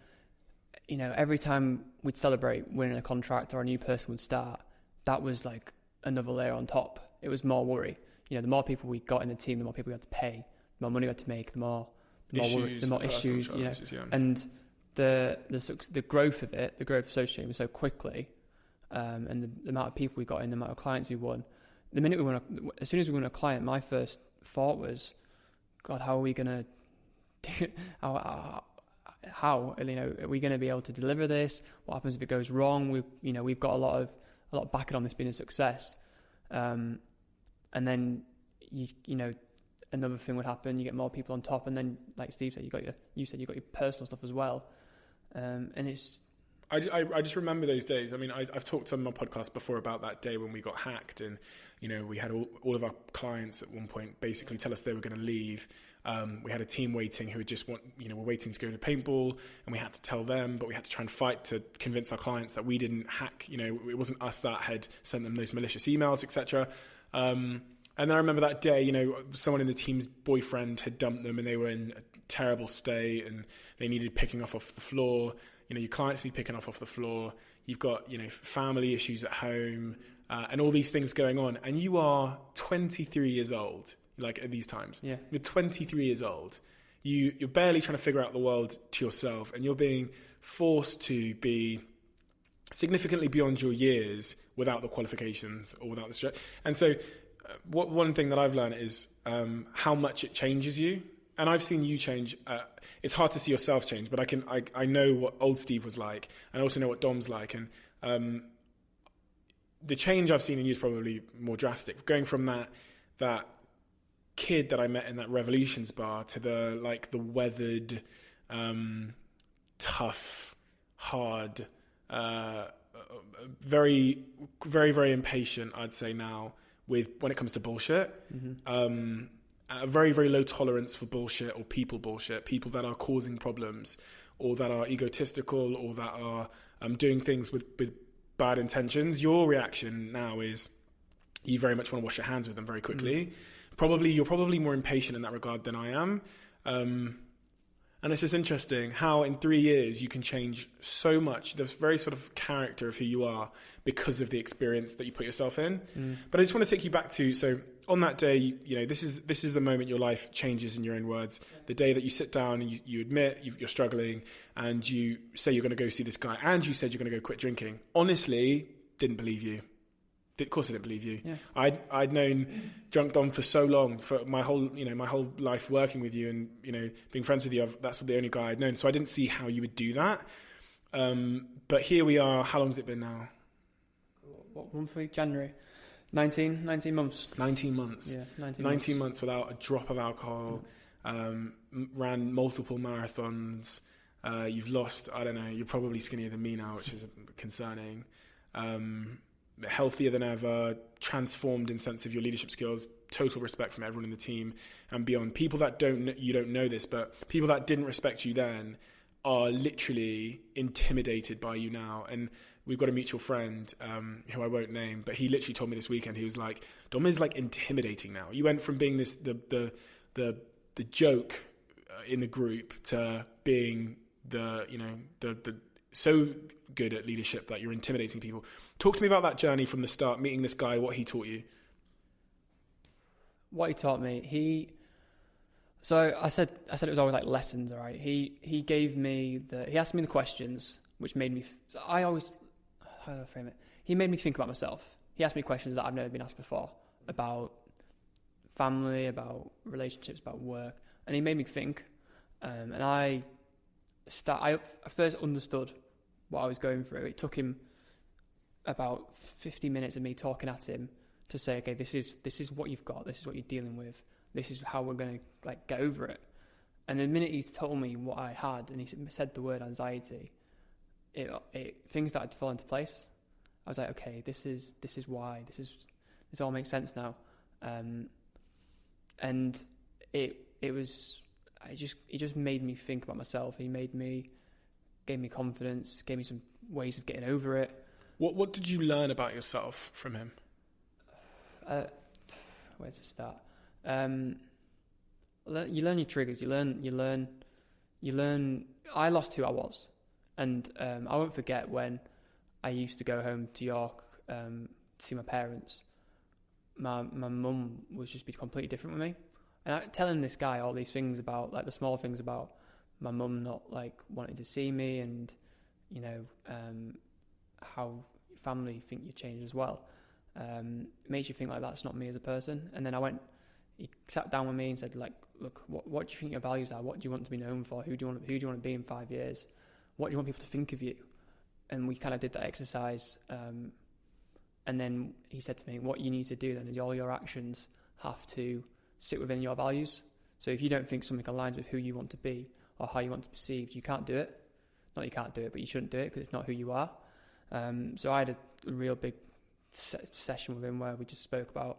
You know, every time we'd celebrate winning a contract or a new person would start, that was like another layer on top. It was more worry. You know, the more people we got in the team, the more people we had to pay, the more money we had to make, the more issues. You know, yeah. And the growth of it, the growth of Social was so quickly, and the amount of people we got in, the amount of clients we won. The minute as soon as we won a client, my first thought was, God, how are we going to do? How, you know, are we going to be able to deliver this? What happens if it goes wrong? We've got a lot of backing on this being a success, and then you know, another thing would happen. You get more people on top, and then, like Steve said, you got your personal stuff as well, and it's. I just remember those days. I mean, I've talked on my podcast before about that day when we got hacked, and you know, we had all of our clients at one point basically tell us they were going to leave. We had a team waiting who were waiting to go to paintball, and we had to tell them, but we had to try and fight to convince our clients that we didn't hack. You know, it wasn't us that had sent them those malicious emails, etc. And then I remember that day, you know, someone in the team's boyfriend had dumped them, and they were in a terrible state, and they needed picking off the floor. You know, your clients need picking off the floor. You've got, you know, family issues at home, and all these things going on. And you are 23 years old, like at these times. Yeah. You're 23 years old. You're barely trying to figure out the world to yourself, and you're being forced to be significantly beyond your years without the qualifications or without the stress. And so one thing that I've learned is how much it changes you. And I've seen you change. It's hard to see yourself change, but I know what old Steve was like, and I also know what Dom's like. And the change I've seen in you is probably more drastic. Going from that kid that I met in that Revolutions bar to the weathered, tough, hard, very, very, very impatient, I'd say now, when it comes to bullshit. Mm-hmm. A very, very low tolerance for bullshit or people that are causing problems or that are egotistical or that are doing things with bad intentions. Your reaction now is you very much want to wash your hands with them very quickly. You're probably more impatient in that regard than I am. And it's just interesting how in 3 years you can change so much, the very sort of character of who you are because of the experience that you put yourself in. But I just want to take you back to, so on that day, you know, this is the moment your life changes, in your own words. The day that you sit down and you admit you're struggling and you say you're going to go see this guy and you said you're going to go quit drinking. Honestly, didn't believe you. Of course I didn't believe you. Yeah. I'd known Drunk Dom for so long, for my whole life working with you and, you know, being friends with you. That's the only guy I'd known. So I didn't see how you would do that. But here we are. How long has it been now? What month week? January. 19 months. 19 months. Yeah, 19 months without a drop of alcohol. Ran multiple marathons. You've lost, I don't know, you're probably skinnier than me now, which is concerning. Healthier than ever, transformed in sense of your leadership skills, total respect from everyone in the team and beyond. People that you don't know this, but people that didn't respect you then are literally intimidated by you now. And we've got a mutual friend who I won't name, but he literally told me this weekend, he was like, Dom is like intimidating now. You went from being this the joke in the group to being the so good at leadership that you're intimidating people. Talk to me about that journey from the start, meeting this guy, what he taught you. What he taught me, so I said it was always like lessons, all right? He gave me he asked me the questions, which made me, how do I frame it? He made me think about myself. He asked me questions that I've never been asked before, about family, about relationships, about work, and he made me think. And I first understood what I was going through. It took him about 50 minutes of me talking at him to say, okay, this is what you've got, this is what you're dealing with, this is how we're going to like get over it. And the minute he told me what I had and he said the word anxiety, things started to fall into place. I was like, okay, this is why, this all makes sense now. And it just made me think about myself. He gave me confidence, gave me some ways of getting over it. What did you learn about yourself from him? Where to start? You learn your triggers. You learn. I lost who I was, and I won't forget when I used to go home to York to see my parents. My mum was just be completely different with me, and telling this guy all these things about like the small things about my mum not like wanting to see me, and you know how family think you change as well. It makes you think like that's not me as a person. And then he sat down with me and said, like, look, what do you think your values are? What do you want to be known for? Who do you want to be in 5 years? What do you want people to think of you? And we kind of did that exercise. And then he said to me, what you need to do then is all your actions have to sit within your values. So if you don't think something aligns with who you want to be or how you want to be perceived, you can't do it. Not you can't do it, but you shouldn't do it because it's not who you are. So I had a real big session with him where we just spoke about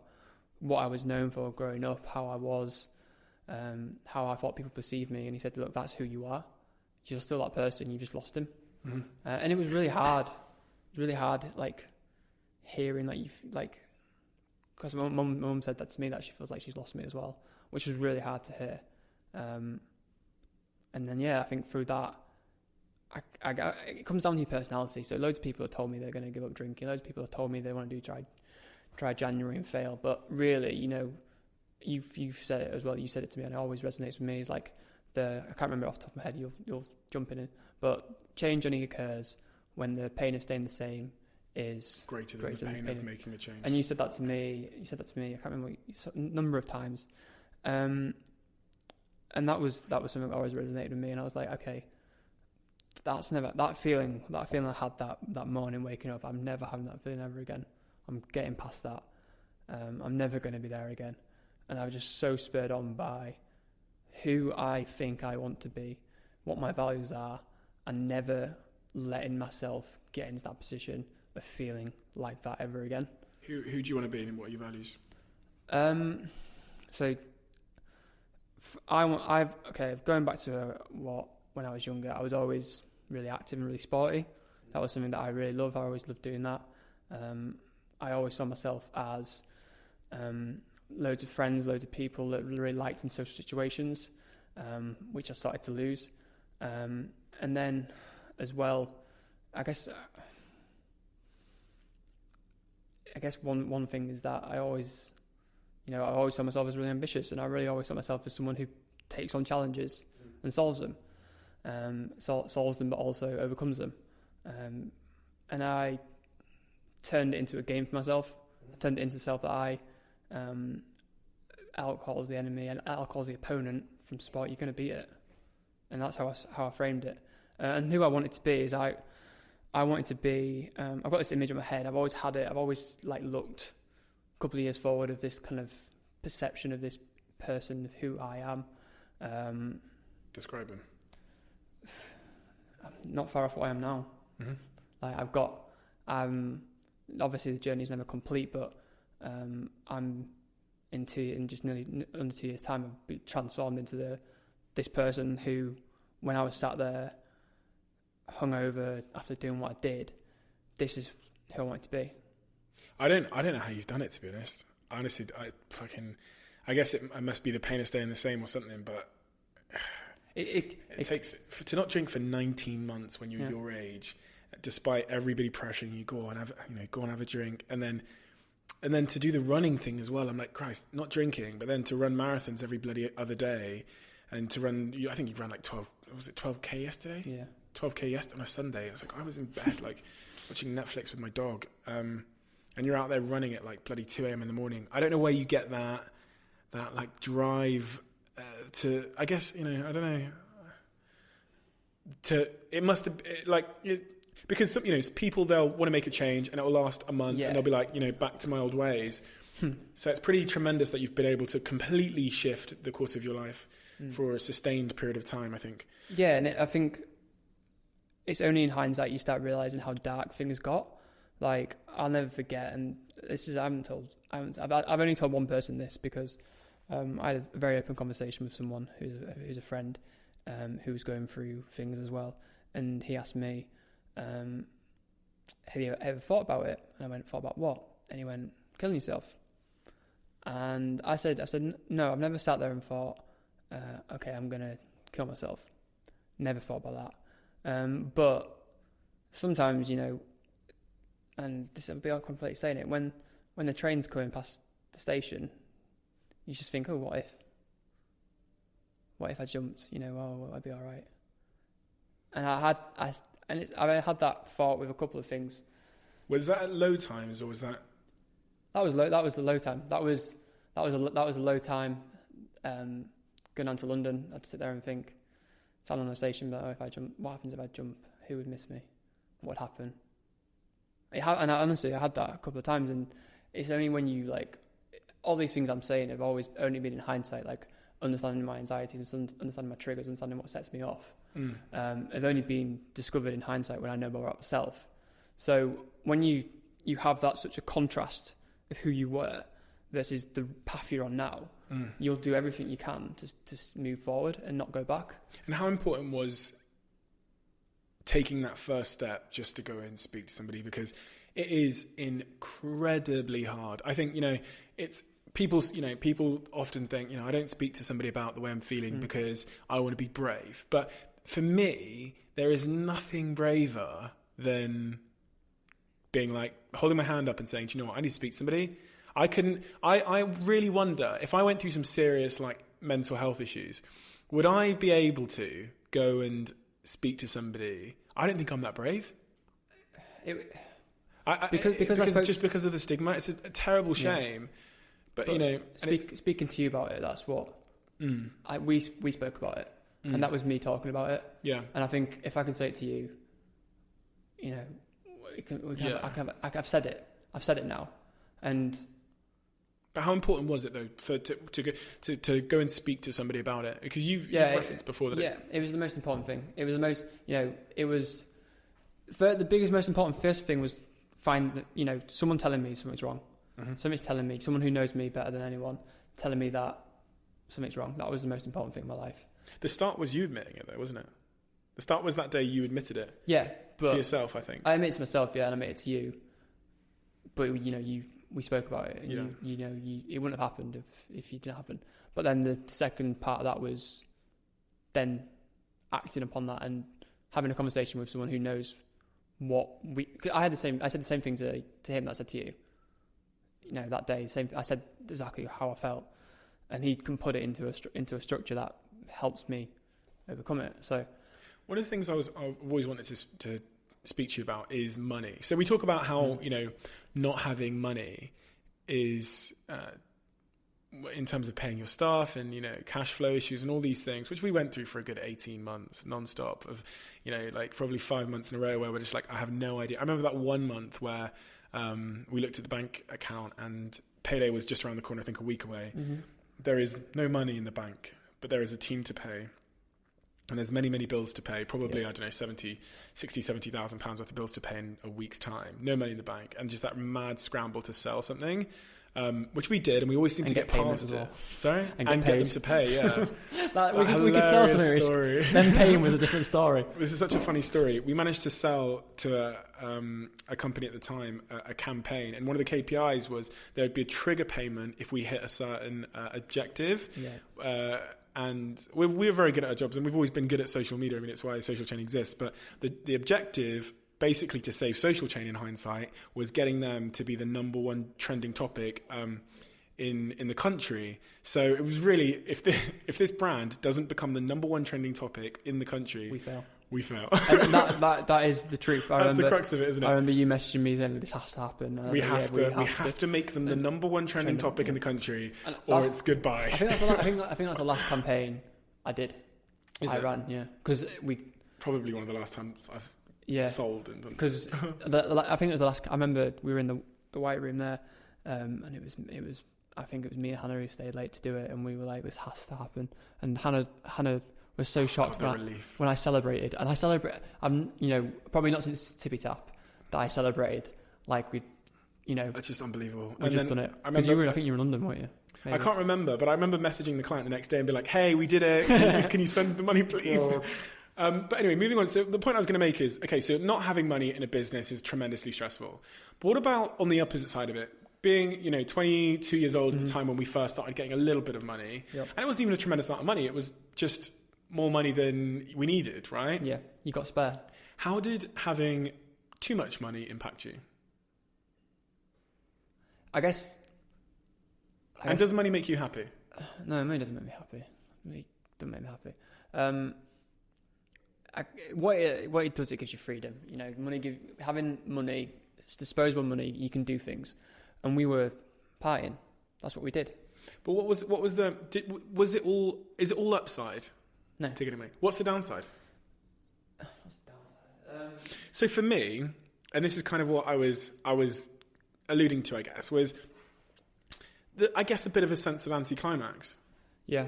what I was known for growing up, how I was, how I thought people perceived me. And he said, look, that's who you are. You're still that person. You just lost him. Mm-hmm. And it was really hard. It was really hard, like, hearing that because my mum said that to me, that she feels like she's lost me as well, which was really hard to hear. And then, yeah, I think through that, it comes down to your personality. So loads of people have told me they're going to give up drinking. Loads of people have told me they want to try January and fail. But really, you know, you've said it as well. You said it to me, and it always resonates with me. It's like I can't remember off the top of my head. You'll jump in it. But change only occurs when the pain of staying the same is greater than the pain of making a change. And you said that to me. I can't remember a number of times. And that was something that always resonated with me. And I was like, okay. That feeling I had that morning waking up, I'm never having that feeling ever again. I'm getting past that. I'm never going to be there again. And I was just so spurred on by who I think I want to be, what my values are, and never letting myself get into that position of feeling like that ever again. Who do you want to be and what are your values? So going back to when I was younger, I was always really active and really sporty. That was something that I really love. I always loved doing that. I always saw myself as loads of friends, loads of people that really liked in social situations, which I started to lose. And then as well, I guess one thing is that I always saw myself as really ambitious, and I really always saw myself as someone who takes on challenges and solves them, but also overcomes them. And I turned it into a game for myself. I turned it into self that alcohol is the enemy and alcohol is the opponent from sport. You're going to beat it, and that's how I framed it. And who I wanted to be is I wanted to be. I've got this image in my head. I've always had it. I've always looked a couple of years forward of this kind of perception of this person, of who I am. Describe him. I'm not far off what I am now. Mm-hmm. Obviously the journey is never complete, but I'm in just nearly under 2 years' time, I've been transformed into this person who, when I was sat there hungover after doing what I did, this is who I wanted to be. I don't know how you've done it, to be honest. Honestly, I guess it must be the pain of staying the same or something, but it takes to not drink for 19 months when you're your age, despite everybody pressuring you, go on have a drink, and then to do the running thing as well. I'm like, Christ, not drinking, but then to run marathons every bloody other day, and to run, I think you ran like 12k yesterday? Yeah. 12k yesterday on a Sunday. I was in bed watching Netflix with my dog, and you're out there running at like bloody 2 a.m. in the morning. I don't know where you get that drive to, I guess, I don't know, it must have, because people, they'll want to make a change and it will last a month, and they'll be like, back to my old ways. So it's pretty tremendous that you've been able to completely shift the course of your life for a sustained period of time, I think. Yeah, and I think it's only in hindsight you start realising how dark things got. Like, I'll never forget, and I've only told one person this because I had a very open conversation with someone who's a friend who was going through things as well, and he asked me, have you ever thought about it? And I went, thought about what? And he went, killing yourself. And I said, no, I've never sat there and thought, okay, I'm going to kill myself. Never thought about that. But sometimes, and this will be completely saying it, when the train's coming past the station, you just think, oh, what if I jumped? I'd be all right. And I had that thought with a couple of things. Was that at low times, or was that? That was low. That was the low time. That was a low time. Going on to London, I'd sit there and think, if I'm on the station, but if I jump, what happens if I jump? Who would miss me? What would happen? And honestly, I had that a couple of times, and it's only when you all these things I'm saying have always only been in hindsight, understanding my anxieties, understanding my triggers, understanding what sets me off. Have only been discovered in hindsight when I know more about myself. So when you have such a contrast of who you were versus the path you're on now, you'll do everything you can to move forward and not go back. And how important was taking that first step just to go and speak to somebody? Because it is incredibly hard. I think, it's people often think, I don't speak to somebody about the way I'm feeling because I want to be brave. But for me, there is nothing braver than being holding my hand up and saying, do you know what, I need to speak to somebody. I really wonder if I went through some serious mental health issues, would I be able to go and speak to somebody? I don't think I'm that brave. Because of the stigma. It's a terrible shame. But speaking to you about it, that's what we spoke about it, and that was me talking about it. Yeah. And I think if I can say it to you, I've said it. I've said it now, and. But how important was it though to go and speak to somebody about it? Because you've referenced before that. Yeah, it was the most important thing. It was the most. It was the biggest, most important first thing was find someone telling me something's wrong. Somebody's telling me, someone who knows me better than anyone, telling me that something's wrong. That was the most important thing in my life. The start was you admitting it though, wasn't it? The start was that day you admitted it. Yeah, but to yourself, I think. I admit it to myself, yeah, and I admit it to you. But we spoke about it, and it wouldn't have happened if you didn't happen. But then the second part of that was then acting upon that and having a conversation with someone who knows what we. I said the same thing to him that I said to you. That day, I said exactly how I felt, and he can put it into a structure that helps me overcome it. So, one of the things I've always wanted to speak to you about is money. So we talk about how not having money is in terms of paying your staff and cash flow issues and all these things, which we went through for a good 18 months non-stop of like probably 5 months in a row where we're just like, I have no idea. I remember that 1 month where we looked at the bank account and payday was just around the corner, I think a week away. Mm-hmm. There is no money in the bank, but there is a team to pay. And there's many, many bills to pay, probably, I don't know, 70,000 pounds worth of bills to pay in a week's time. No money in the bank. And just that mad scramble to sell something, which we did. And we always seem to get past it. Sorry? And get them to pay, yeah. we could sell something. Story. Then paying was a different story. This is such a funny story. We managed to sell to a company at the time, a campaign. And one of the KPIs was there would be a trigger payment if we hit a certain objective. Yeah. And we're very good at our jobs, and we've always been good at social media. I mean, it's why Social Chain exists. But the objective, basically to save Social Chain in hindsight, was getting them to be the number one trending topic in the country. So it was really, if this brand doesn't become the number one trending topic in the country, we fail. And that is the truth. That's the crux of it, isn't it? I remember you messaging me saying this has to happen. We have to make them the number one trending topic in the country, or it's goodbye. I think that's the last campaign I did. I ran, yeah, because we probably one of the last times I've sold and done. Because I think it was the last. I remember we were in the white room there, and it was. I think it was me and Hannah who stayed late to do it, and we were like, this has to happen. And Hannah was so shocked when I celebrated. And I'm probably not since Tippy Tap that I celebrated like we, That's just unbelievable. We just done it. I think you were in London, weren't you? Maybe. I can't remember, but I remember messaging the client the next day and be like, hey, we did it. Can you send the money, please? But anyway, moving on. So the point I was going to make is, okay, so not having money in a business is tremendously stressful. But what about on the opposite side of it? Being, 22 years old at the time when we first started getting a little bit of money. Yep. And it wasn't even a tremendous amount of money. It was just more money than we needed, right? Yeah, you got spare. How did having too much money impact you? I guess. And does money make you happy? No, money doesn't make me happy. It doesn't make me happy. What it does, it gives you freedom. Having money, it's disposable money. You can do things, and we were partying. That's what we did. But is it all upside? No. To getting money. What's the downside? So for me, and this is kind of what I was alluding to, I guess, was a bit of a sense of anticlimax. Yeah.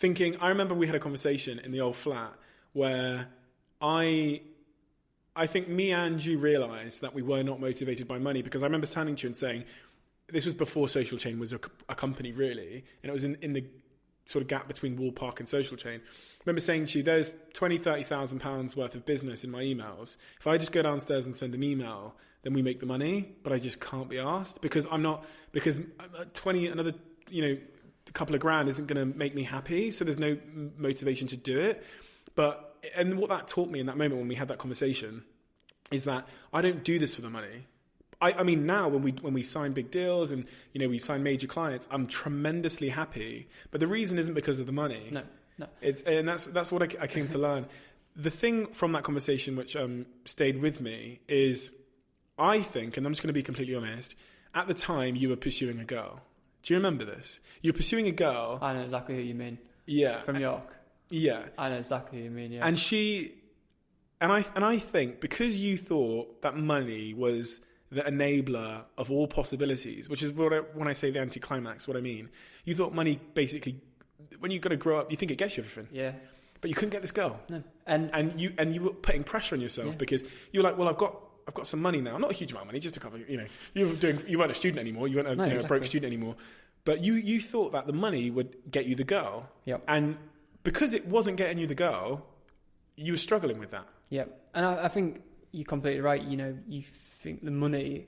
I remember we had a conversation in the old flat where I think me and you realised that we were not motivated by money, because I remember standing to you and saying, this was before Social Chain was a company really, and it was in the sort of gap between Wall Park and Social Chain. I remember saying to you, there's £20,000-30,000 worth of business in my emails. If I just go downstairs and send an email, then we make the money, but I just can't be asked because another couple of grand isn't going to make me happy. So there's no motivation to do it. And what that taught me in that moment when we had that conversation is that I don't do this for the money. I mean, now when we sign big deals and we sign major clients, I'm tremendously happy. But the reason isn't because of the money. No. That's what I came to learn. The thing from that conversation which stayed with me is, I think, and I'm just going to be completely honest, at the time you were pursuing a girl. Do you remember this? You were pursuing a girl. I know exactly who you mean. Yeah. From York. Yeah. I know exactly who you mean. Yeah. And I think because you thought that money was the enabler of all possibilities, which is when I say the anticlimax, what I mean. You thought money basically, when you're going to grow up, you think it gets you everything. Yeah. But you couldn't get this girl. No. And you were putting pressure on yourself because you were like, well, I've got some money now. Not a huge amount of money, just a couple, you weren't a student anymore. You weren't a broke student anymore. But you thought that the money would get you the girl. Yep. And because it wasn't getting you the girl, you were struggling with that. Yeah, and I think you're completely right. You know, you think the money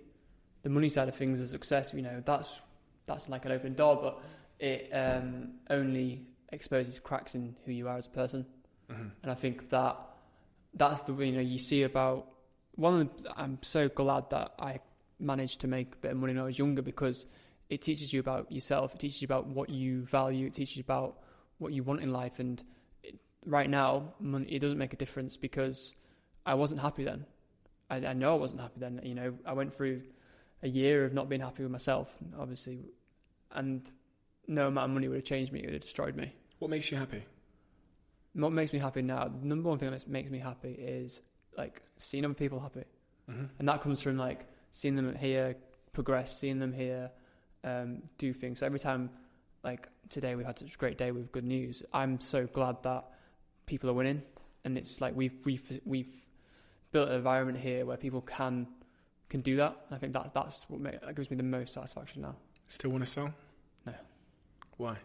side of things is success. You know, that's like an open door, but it only exposes cracks in who you are as a person. Mm-hmm. And I think that's the, you know, you see about I'm so glad that I managed to make a bit of money when I was younger, because it teaches you about yourself, it teaches you about what you value, it teaches you about what you want in life. And right now, money, it doesn't make a difference, because I wasn't happy then. I know I wasn't happy then. You know, I went through a year of not being happy with myself, obviously, and no amount of money would have changed me, it would have destroyed me. What makes you happy? What makes me happy now, the number one thing that makes me happy is like seeing other people happy. Mm-hmm. And that comes from like seeing them here progress, seeing them here do things. So every time, like today we had such a great day with good news, I'm so glad that people are winning. And it's like we've built an environment here where people can do that. And I think that's what that gives me the most satisfaction now. Still want to sell? No. Why?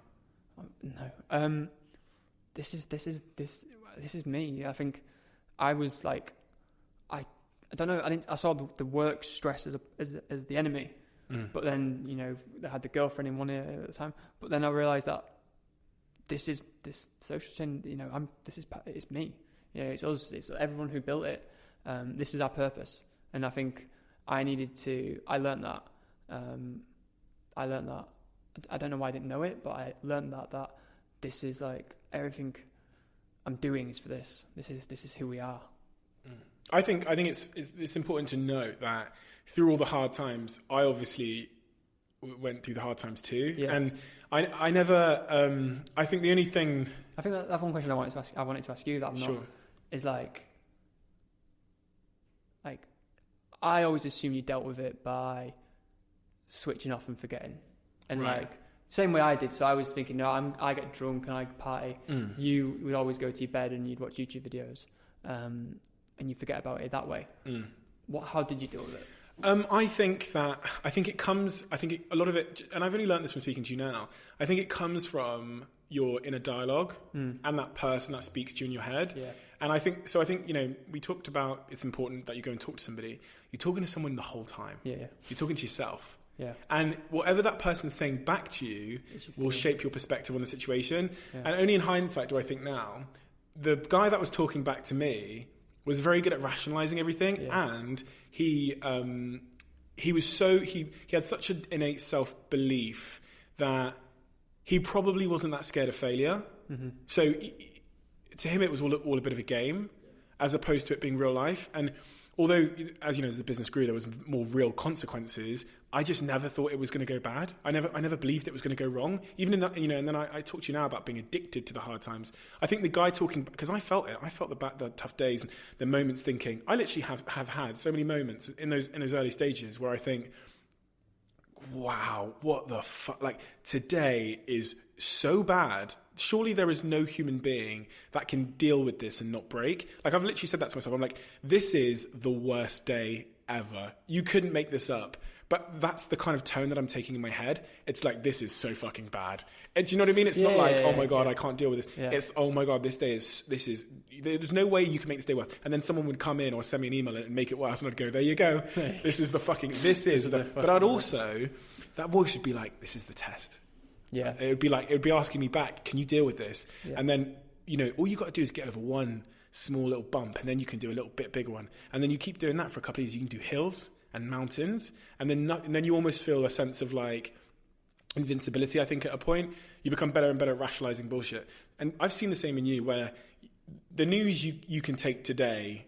No. This is me. I think I was like, I don't know. I saw the work stress as the enemy, but then, you know, I had the girlfriend in one ear at the time. But then I realised that this social chain. You know, it's me. You know, it's us. It's everyone who built it. This is our purpose, and I think I learned that. I don't know why I didn't know it, but I learned that this is like everything I'm doing is for this. This is who we are. I think it's important to note that through all the hard times, I obviously went through the hard times too, and I never. I think the only thing. I think that's one question I wanted to ask you that I'm not is like I always assume you dealt with it by switching off and forgetting, and right. Same way I did. So I was thinking, no, I get drunk and I party. You would always go to your bed and you'd watch YouTube videos, and you forget about it that way. How did you deal with it? I think a lot of it, and I've only learned this from speaking to you now, I think it comes from your inner dialogue and that person that speaks to you in your head. Yeah. And I think, you know, we talked about it's important that you go and talk to somebody. You're talking to someone the whole time. Yeah. You're talking to yourself. Yeah. And whatever that person's saying back to you will shape your perspective on the situation. Yeah. And only in hindsight do I think now, the guy that was talking back to me was very good at rationalizing everything, and he had such an innate self-belief that he probably wasn't that scared of failure. Mm-hmm. So to him, it was all a bit of a game, as opposed to it being real life. And although, as you know, as the business grew, there was more real consequences, I just never thought it was going to go bad. I never believed it was going to go wrong. Even in that, you know, and then I talked to you now about being addicted to the hard times. I think the guy talking, because I felt it. I felt the tough days and the moments thinking. I literally have had so many moments in those early stages where I think, wow, what the fuck? Like, today is so bad. Surely there is no human being that can deal with this and not break. Like, I've literally said that to myself. I'm like, this is the worst day ever. You couldn't make this up. But that's the kind of tone that I'm taking in my head. It's like, this is so fucking bad. And do you know what I mean? It's not like, oh my God, I can't deal with this. Yeah. It's, oh my God, this is, there's no way you can make this day worse. And then someone would come in or send me an email and make it worse. And I'd go, there you go. This is the but I'd also, that voice would be like, this is the test. Yeah. It would be asking me back, can you deal with this? Yeah. And then, you know, all you got to do is get over one small little bump, and then you can do a little bit bigger one. And then you keep doing that for a couple of years. You can do hills and mountains, and then you almost feel a sense of like invincibility. I think at a point you become better and better at rationalizing bullshit. And I've seen the same in you, where the news you can take today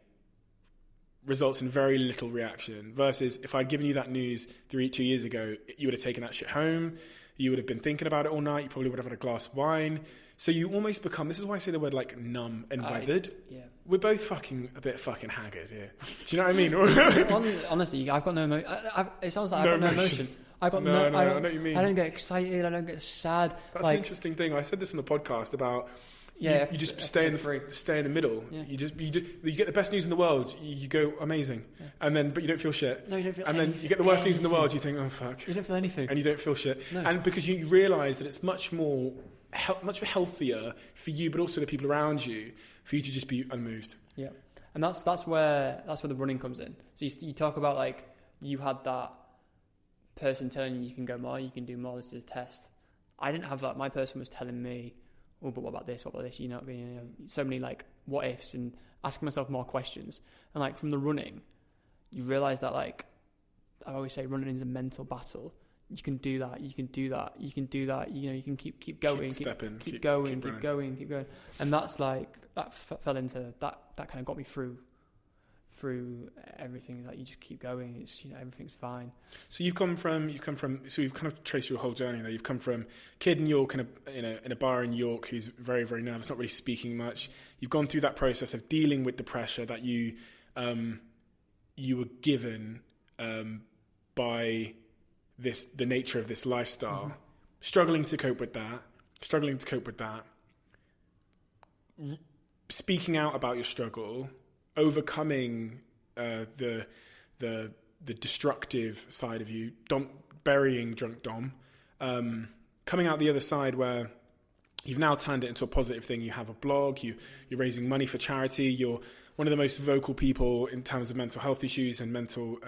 results in very little reaction, versus if I'd given you that news 2 years ago, you would have taken that shit home. You would have been thinking about it all night. You probably would have had a glass of wine. So you almost become, this is why I say the word like numb and weathered. Yeah. We're both a bit fucking haggard here. Do you know what I mean? Honestly, I've got no emotion. It sounds like I've got no emotions. I know what you mean. I don't get excited. I don't get sad. That's an interesting thing. I said this on the podcast about you just stay in the middle. Yeah. You get the best news in the world. You go amazing, but you don't feel shit. No, you don't feel. And then you get the worst news in the world. You think, oh fuck. You don't feel anything, and you don't feel shit. No. And because you realise that it's much healthier for you, but also the people around you, for you to just be unmoved. Yeah, And that's where the running comes in. So you talk about like you had that person telling you can go more, you can do more. This is a test. I didn't have that. My person was telling me, oh, but what about this? What about this? So many like what ifs and asking myself more questions. And like from the running, you realize that like I always say, running is a mental battle. You can do that. You can do that. You can do that. You can keep going, keep going. And that's like that fell into that kind of got me through everything. Like you just keep going. It's everything's fine. So you've come from. So we've kind of traced your whole journey there. You've come from kid in York, in a bar in York, who's very, very nervous, not really speaking much. You've gone through that process of dealing with the pressure that you were given by the nature of this lifestyle, struggling to cope with that, speaking out about your struggle, overcoming the destructive side of you, burying drunk Dom, coming out the other side where you've now turned it into a positive thing. You have a blog, you're raising money for charity, you're one of the most vocal people in terms of mental health issues and mental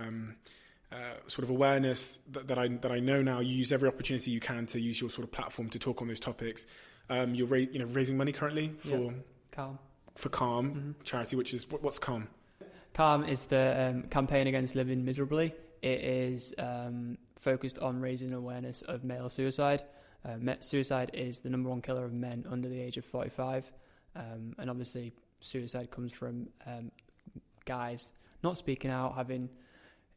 sort of awareness that I know now. You use every opportunity you can to use your sort of platform to talk on those topics. You're raising money currently for Calm charity, which is what's Calm? Calm is the campaign against living miserably. It is focused on raising awareness of male suicide. Suicide is the number one killer of men under the age of 45, and obviously suicide comes from guys not speaking out, having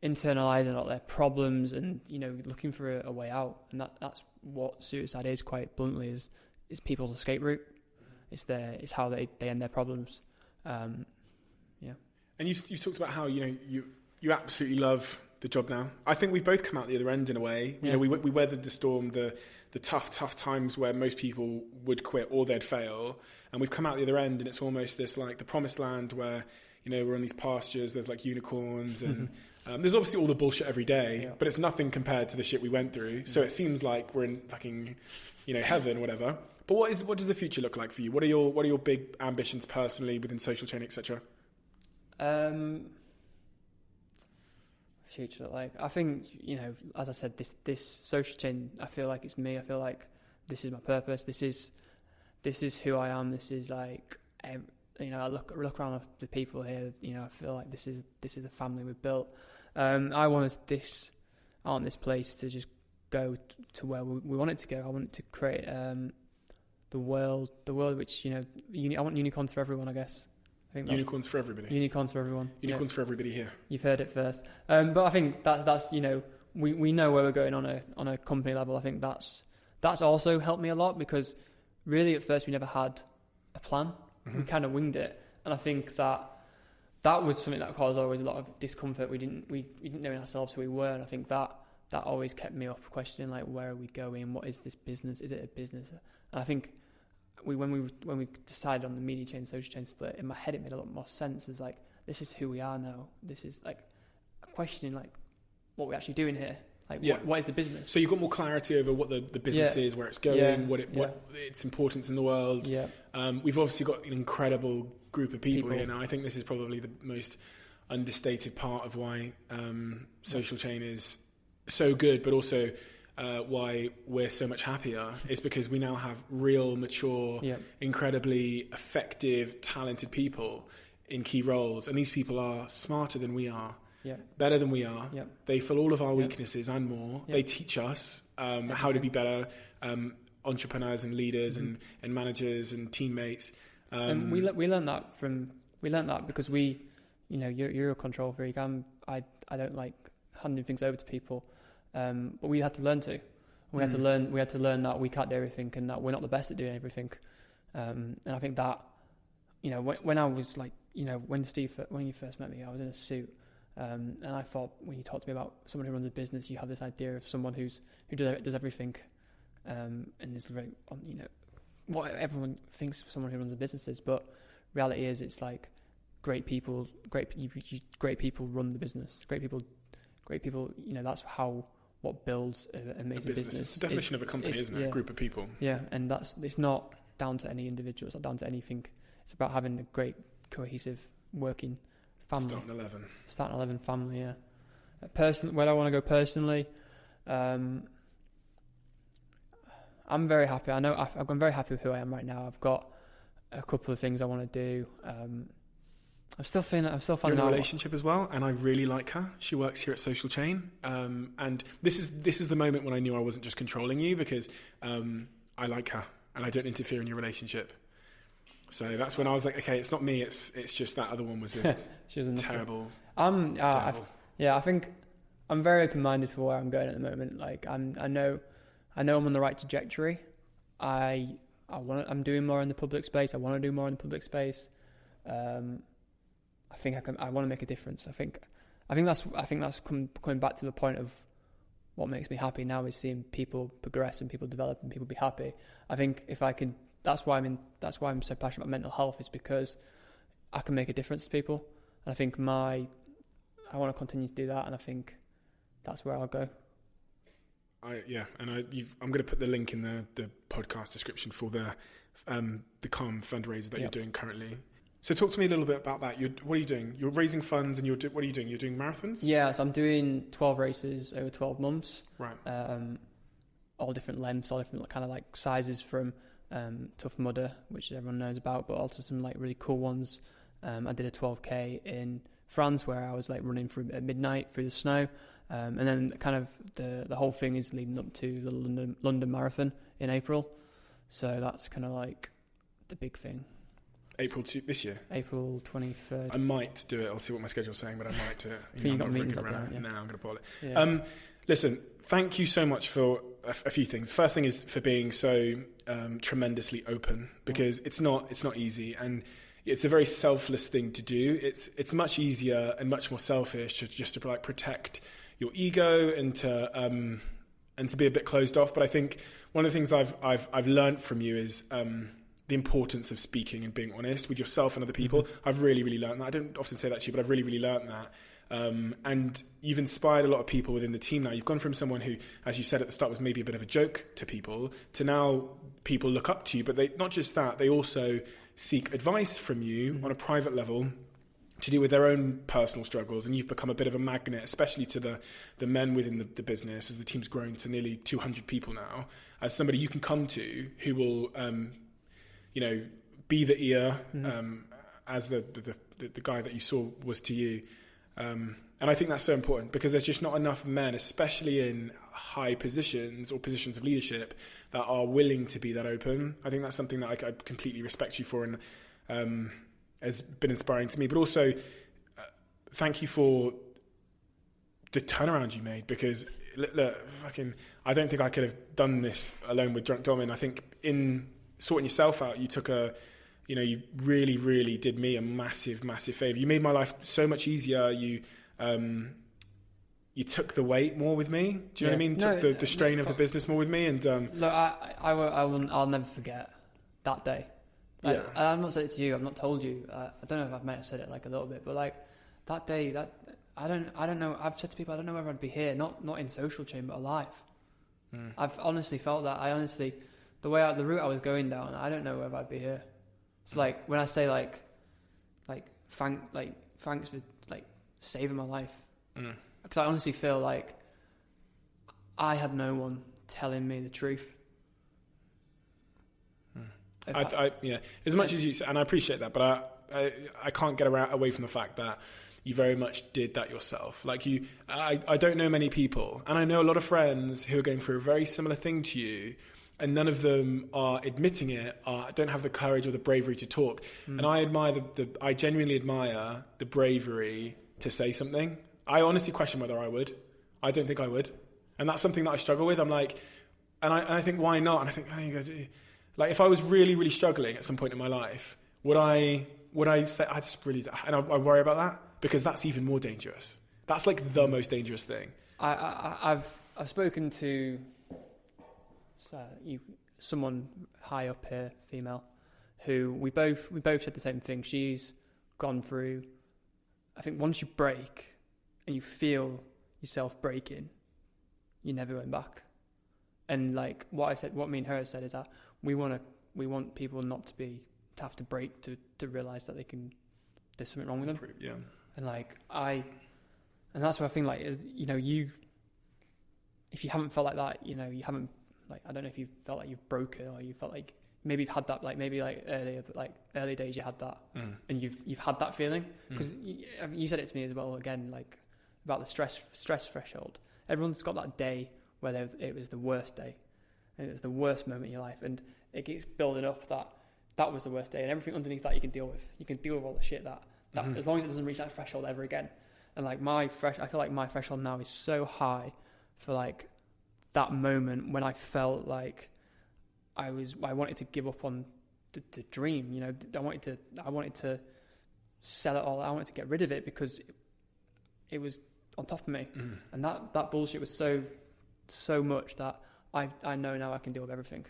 internalizing a lot of their problems, and looking for a way out. And that's what suicide is, quite bluntly, is people's escape route. It's how they end their problems. And you've talked about how you absolutely love the job now. I think we've both come out the other end in a way. We weathered the storm, the tough times where most people would quit or they'd fail, and we've come out the other end, and it's almost this like the promised land where we're on these pastures. There's like unicorns and there's obviously all the bullshit every day, but it's nothing compared to the shit we went through. So it seems like we're in fucking heaven, whatever. But what does the future look like for you? What are your big ambitions personally within Social Chain, etc.? Future look like, I think as I said, this Social Chain, I feel like it's me. I feel like this is my purpose. This is who I am. This is like I look around at the people here. I feel like this is the family we've built. I want this place to just go to where we want it to go. I want it to create the world which I want unicorns for everyone, I guess. I think unicorns for everybody. Unicorns for everyone. Unicorns for everybody here. You've heard it first. But I think that's we know where we're going on a company level. I think that's also helped me a lot, because really at first we never had a plan. We kind of winged it, and I think that was something that caused always a lot of discomfort. We didn't know in ourselves who we were, and I think that always kept me up questioning, like, where are we going? What is this business? Is it a business? And I think when we decided on the media chain, Social Chain split, in my head it made a lot more sense. As like, this is who we are now. This is like questioning like what we're actually doing here. Like, what is the business? So you've got more clarity over what the business is, where it's going, what its importance in the world. Yeah. We've obviously got an incredible group of people here now. I think this is probably the most understated part of why Social Chain is so good, but also why we're so much happier, is because we now have real, mature, incredibly effective, talented people in key roles. And these people are smarter than we are. Better than we are. They fill all of our weaknesses and more. They teach us how to be better entrepreneurs and leaders and managers and teammates. And we learned that because you're a control freak. I don't like handing things over to people, but we had to learn to. We had to learn that we can't do everything, and that we're not the best at doing everything. And I think that when I was like when you first met me, I was in a suit. And I thought, when you talk to me about someone who runs a business, you have this idea of someone who does everything, and is very, what everyone thinks of someone who runs a business is. But reality is, it's like great people run the business. Great people. That's what builds an amazing business. It's the definition of a company, isn't it? A group of people. Yeah, and it's not down to any individual. It's not down to anything. It's about having a great cohesive working family. Starting 11 family, yeah. Where I want to go personally, I'm very happy. I know I'm very happy with who I am right now. I've got a couple of things I want to do. I'm still finding You're in a relationship as well, and I really like her. She works here at Social Chain, and this is the moment when I knew I wasn't just controlling you, because I like her and I don't interfere in your relationship. So that's when I was like, okay, it's not me. It's just that other one was a terrible. I think I'm very open-minded for where I'm going at the moment. Like I know I'm on the right trajectory. I'm doing more in the public space. I want to do more in the public space. I think I want to make a difference. I think that's coming back to the point of what makes me happy now is seeing people progress and people develop and people be happy. I think if I can, that's why I'm so passionate about mental health, is because I can make a difference to people. And I think I want to continue to do that, and I think that's where I'll go. I'm going to put the link in the podcast description for the Calm fundraiser that you're doing currently. So talk to me a little bit about that. What are you doing? You're raising funds, and what are you doing? You're doing marathons? Yeah, so I'm doing 12 races over 12 months. Right. All different lengths, all different kind of like sizes, from Tough Mudder, which everyone knows about, but also some like really cool ones. I did a 12k in France where I was like running through at midnight through the snow. And then kind of the whole thing is leading up to the London Marathon in April. So that's kind of like the big thing. April this year? April 23rd. I might do it. I'll see what my schedule's saying, but I might do it. You've got meetings up there, yeah. No, I'm going to ball it. Yeah. Listen, thank you so much for a few things. First thing is for being so tremendously open, because it's not easy, and it's a very selfless thing to do. It's much easier and much more selfish just to like protect your ego and to be a bit closed off. But I think one of the things I've learned from you is the importance of speaking and being honest with yourself and other people. Mm-hmm. I've really, really learned that. I don't often say that to you, but I've really, really learned that. And you've inspired a lot of people within the team now. You've gone from someone who, as you said at the start, was maybe a bit of a joke to people, to now people look up to you. But not just that, they also seek advice from you on a private level to do with their own personal struggles. And you've become a bit of a magnet, especially to the men within the business, as the team's grown to nearly 200 people now, as somebody you can come to who will, be the ear, as the guy that you saw was to you. And I think that's so important, because there's just not enough men, especially in high positions or positions of leadership, that are willing to be that open. I think that's something that I completely respect you for, and has been inspiring to me. But also, thank you for the turnaround you made, because look, I don't think I could have done this alone with Drunk Domin. I think in sorting yourself out, you took you really, really did me a massive, massive favor. You made my life so much easier. You took the weight more with me. Do you know what I mean? Took the strain of the business more with me. And look, I'll never forget that day. Like, I've not said it to you. I've not told you. I don't know if I might have said it like a little bit, but like that day, I don't know. I've said to people, I don't know whether I'd be here, not in Social Chain, but alive. I've honestly felt that. The route I was going down, I don't know whether I'd be here. So like when I say thanks for like saving my life, because I honestly feel like I had no one telling me the truth. As much as you say, and I appreciate that, but I can't get away from the fact that you very much did that yourself. Like I don't know many people, and I know a lot of friends who are going through a very similar thing to you, and none of them are admitting it, don't have the courage or the bravery to talk. And I genuinely admire the bravery to say something. I honestly question whether I would. I don't think I would. And that's something that I struggle with. I'm like, and I think, why not? And I think, like, if I was really, really struggling at some point in my life, would I say, I just really, and I worry about that, because that's even more dangerous. That's like the most dangerous thing. I've spoken to someone high up here, female, who we both said the same thing. She's gone through, I think once you break and you feel yourself breaking, you're never going back. And like what me and her said is that we want people not to have to break to realize that they there's something wrong with them. Yeah. And and that's what I think, like, is, you know, if you haven't felt like that, you know, you haven't, like, I don't know if you felt like you've broken, or you felt like maybe you've had that, like, maybe like earlier, but like early days you had that, and you've had that feeling, because you said it to me as well, again, like, about the stress threshold. Everyone's got that day where it was the worst day, and it was the worst moment in your life, and it keeps building up that was the worst day, and everything underneath that you can deal with. You can deal with all the shit that as long as it doesn't reach that threshold ever again. And like I feel like my threshold now is so high for like that moment when I felt like I wanted to give up on the dream. You know, I wanted to sell it all. I wanted to get rid of it because it was on top of me, and that bullshit was so much that I know now I can deal with everything.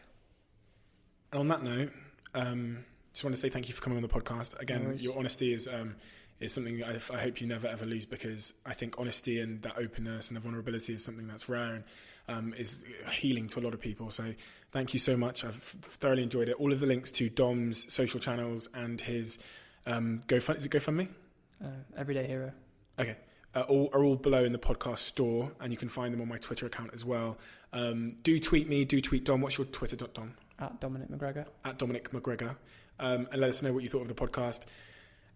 And on that note, just want to say thank you for coming on the podcast. Again, No your honesty is something I hope you never ever lose, because I think honesty and that openness and the vulnerability is something that's rare and is healing to a lot of people. So thank you so much. I've thoroughly enjoyed it. All of the links to Dom's social channels and his GoFundMe? Everyday Hero. Okay. Are all below in the podcast store, and you can find them on my Twitter account as well. Do tweet me, do tweet Dom. What's your Twitter, Dom? At Dominic McGregor. At Dominic McGregor. And let us know what you thought of the podcast.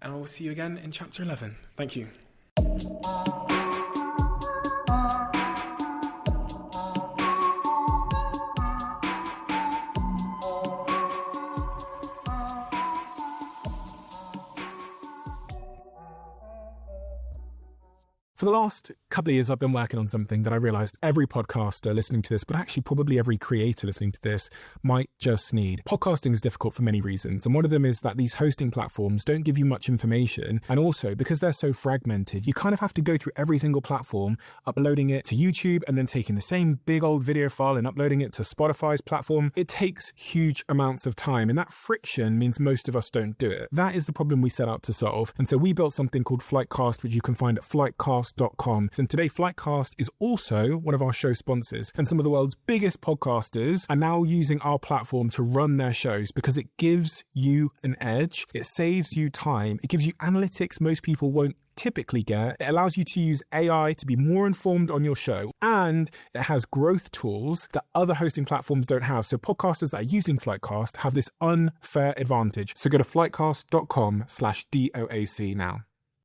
And I will see you again in chapter 11. Thank you. For the last couple of years, I've been working on something that I realized every podcaster listening to this, but actually probably every creator listening to this, might just need. Podcasting is difficult for many reasons, and one of them is that these hosting platforms don't give you much information, and also because they're so fragmented, you kind of have to go through every single platform, uploading it to YouTube, and then taking the same big old video file and uploading it to Spotify's platform. It takes huge amounts of time, and that friction means most of us don't do it. That is the problem we set out to solve, and so we built something called Flightcast, which you can find at flightcast.com. And today, Flightcast is also one of our show sponsors. And some of the world's biggest podcasters are now using our platform to run their shows because it gives you an edge. It saves you time. It gives you analytics most people won't typically get. It allows you to use AI to be more informed on your show. And it has growth tools that other hosting platforms don't have. So podcasters that are using Flightcast have this unfair advantage. So go to flightcast.com/DOAC now.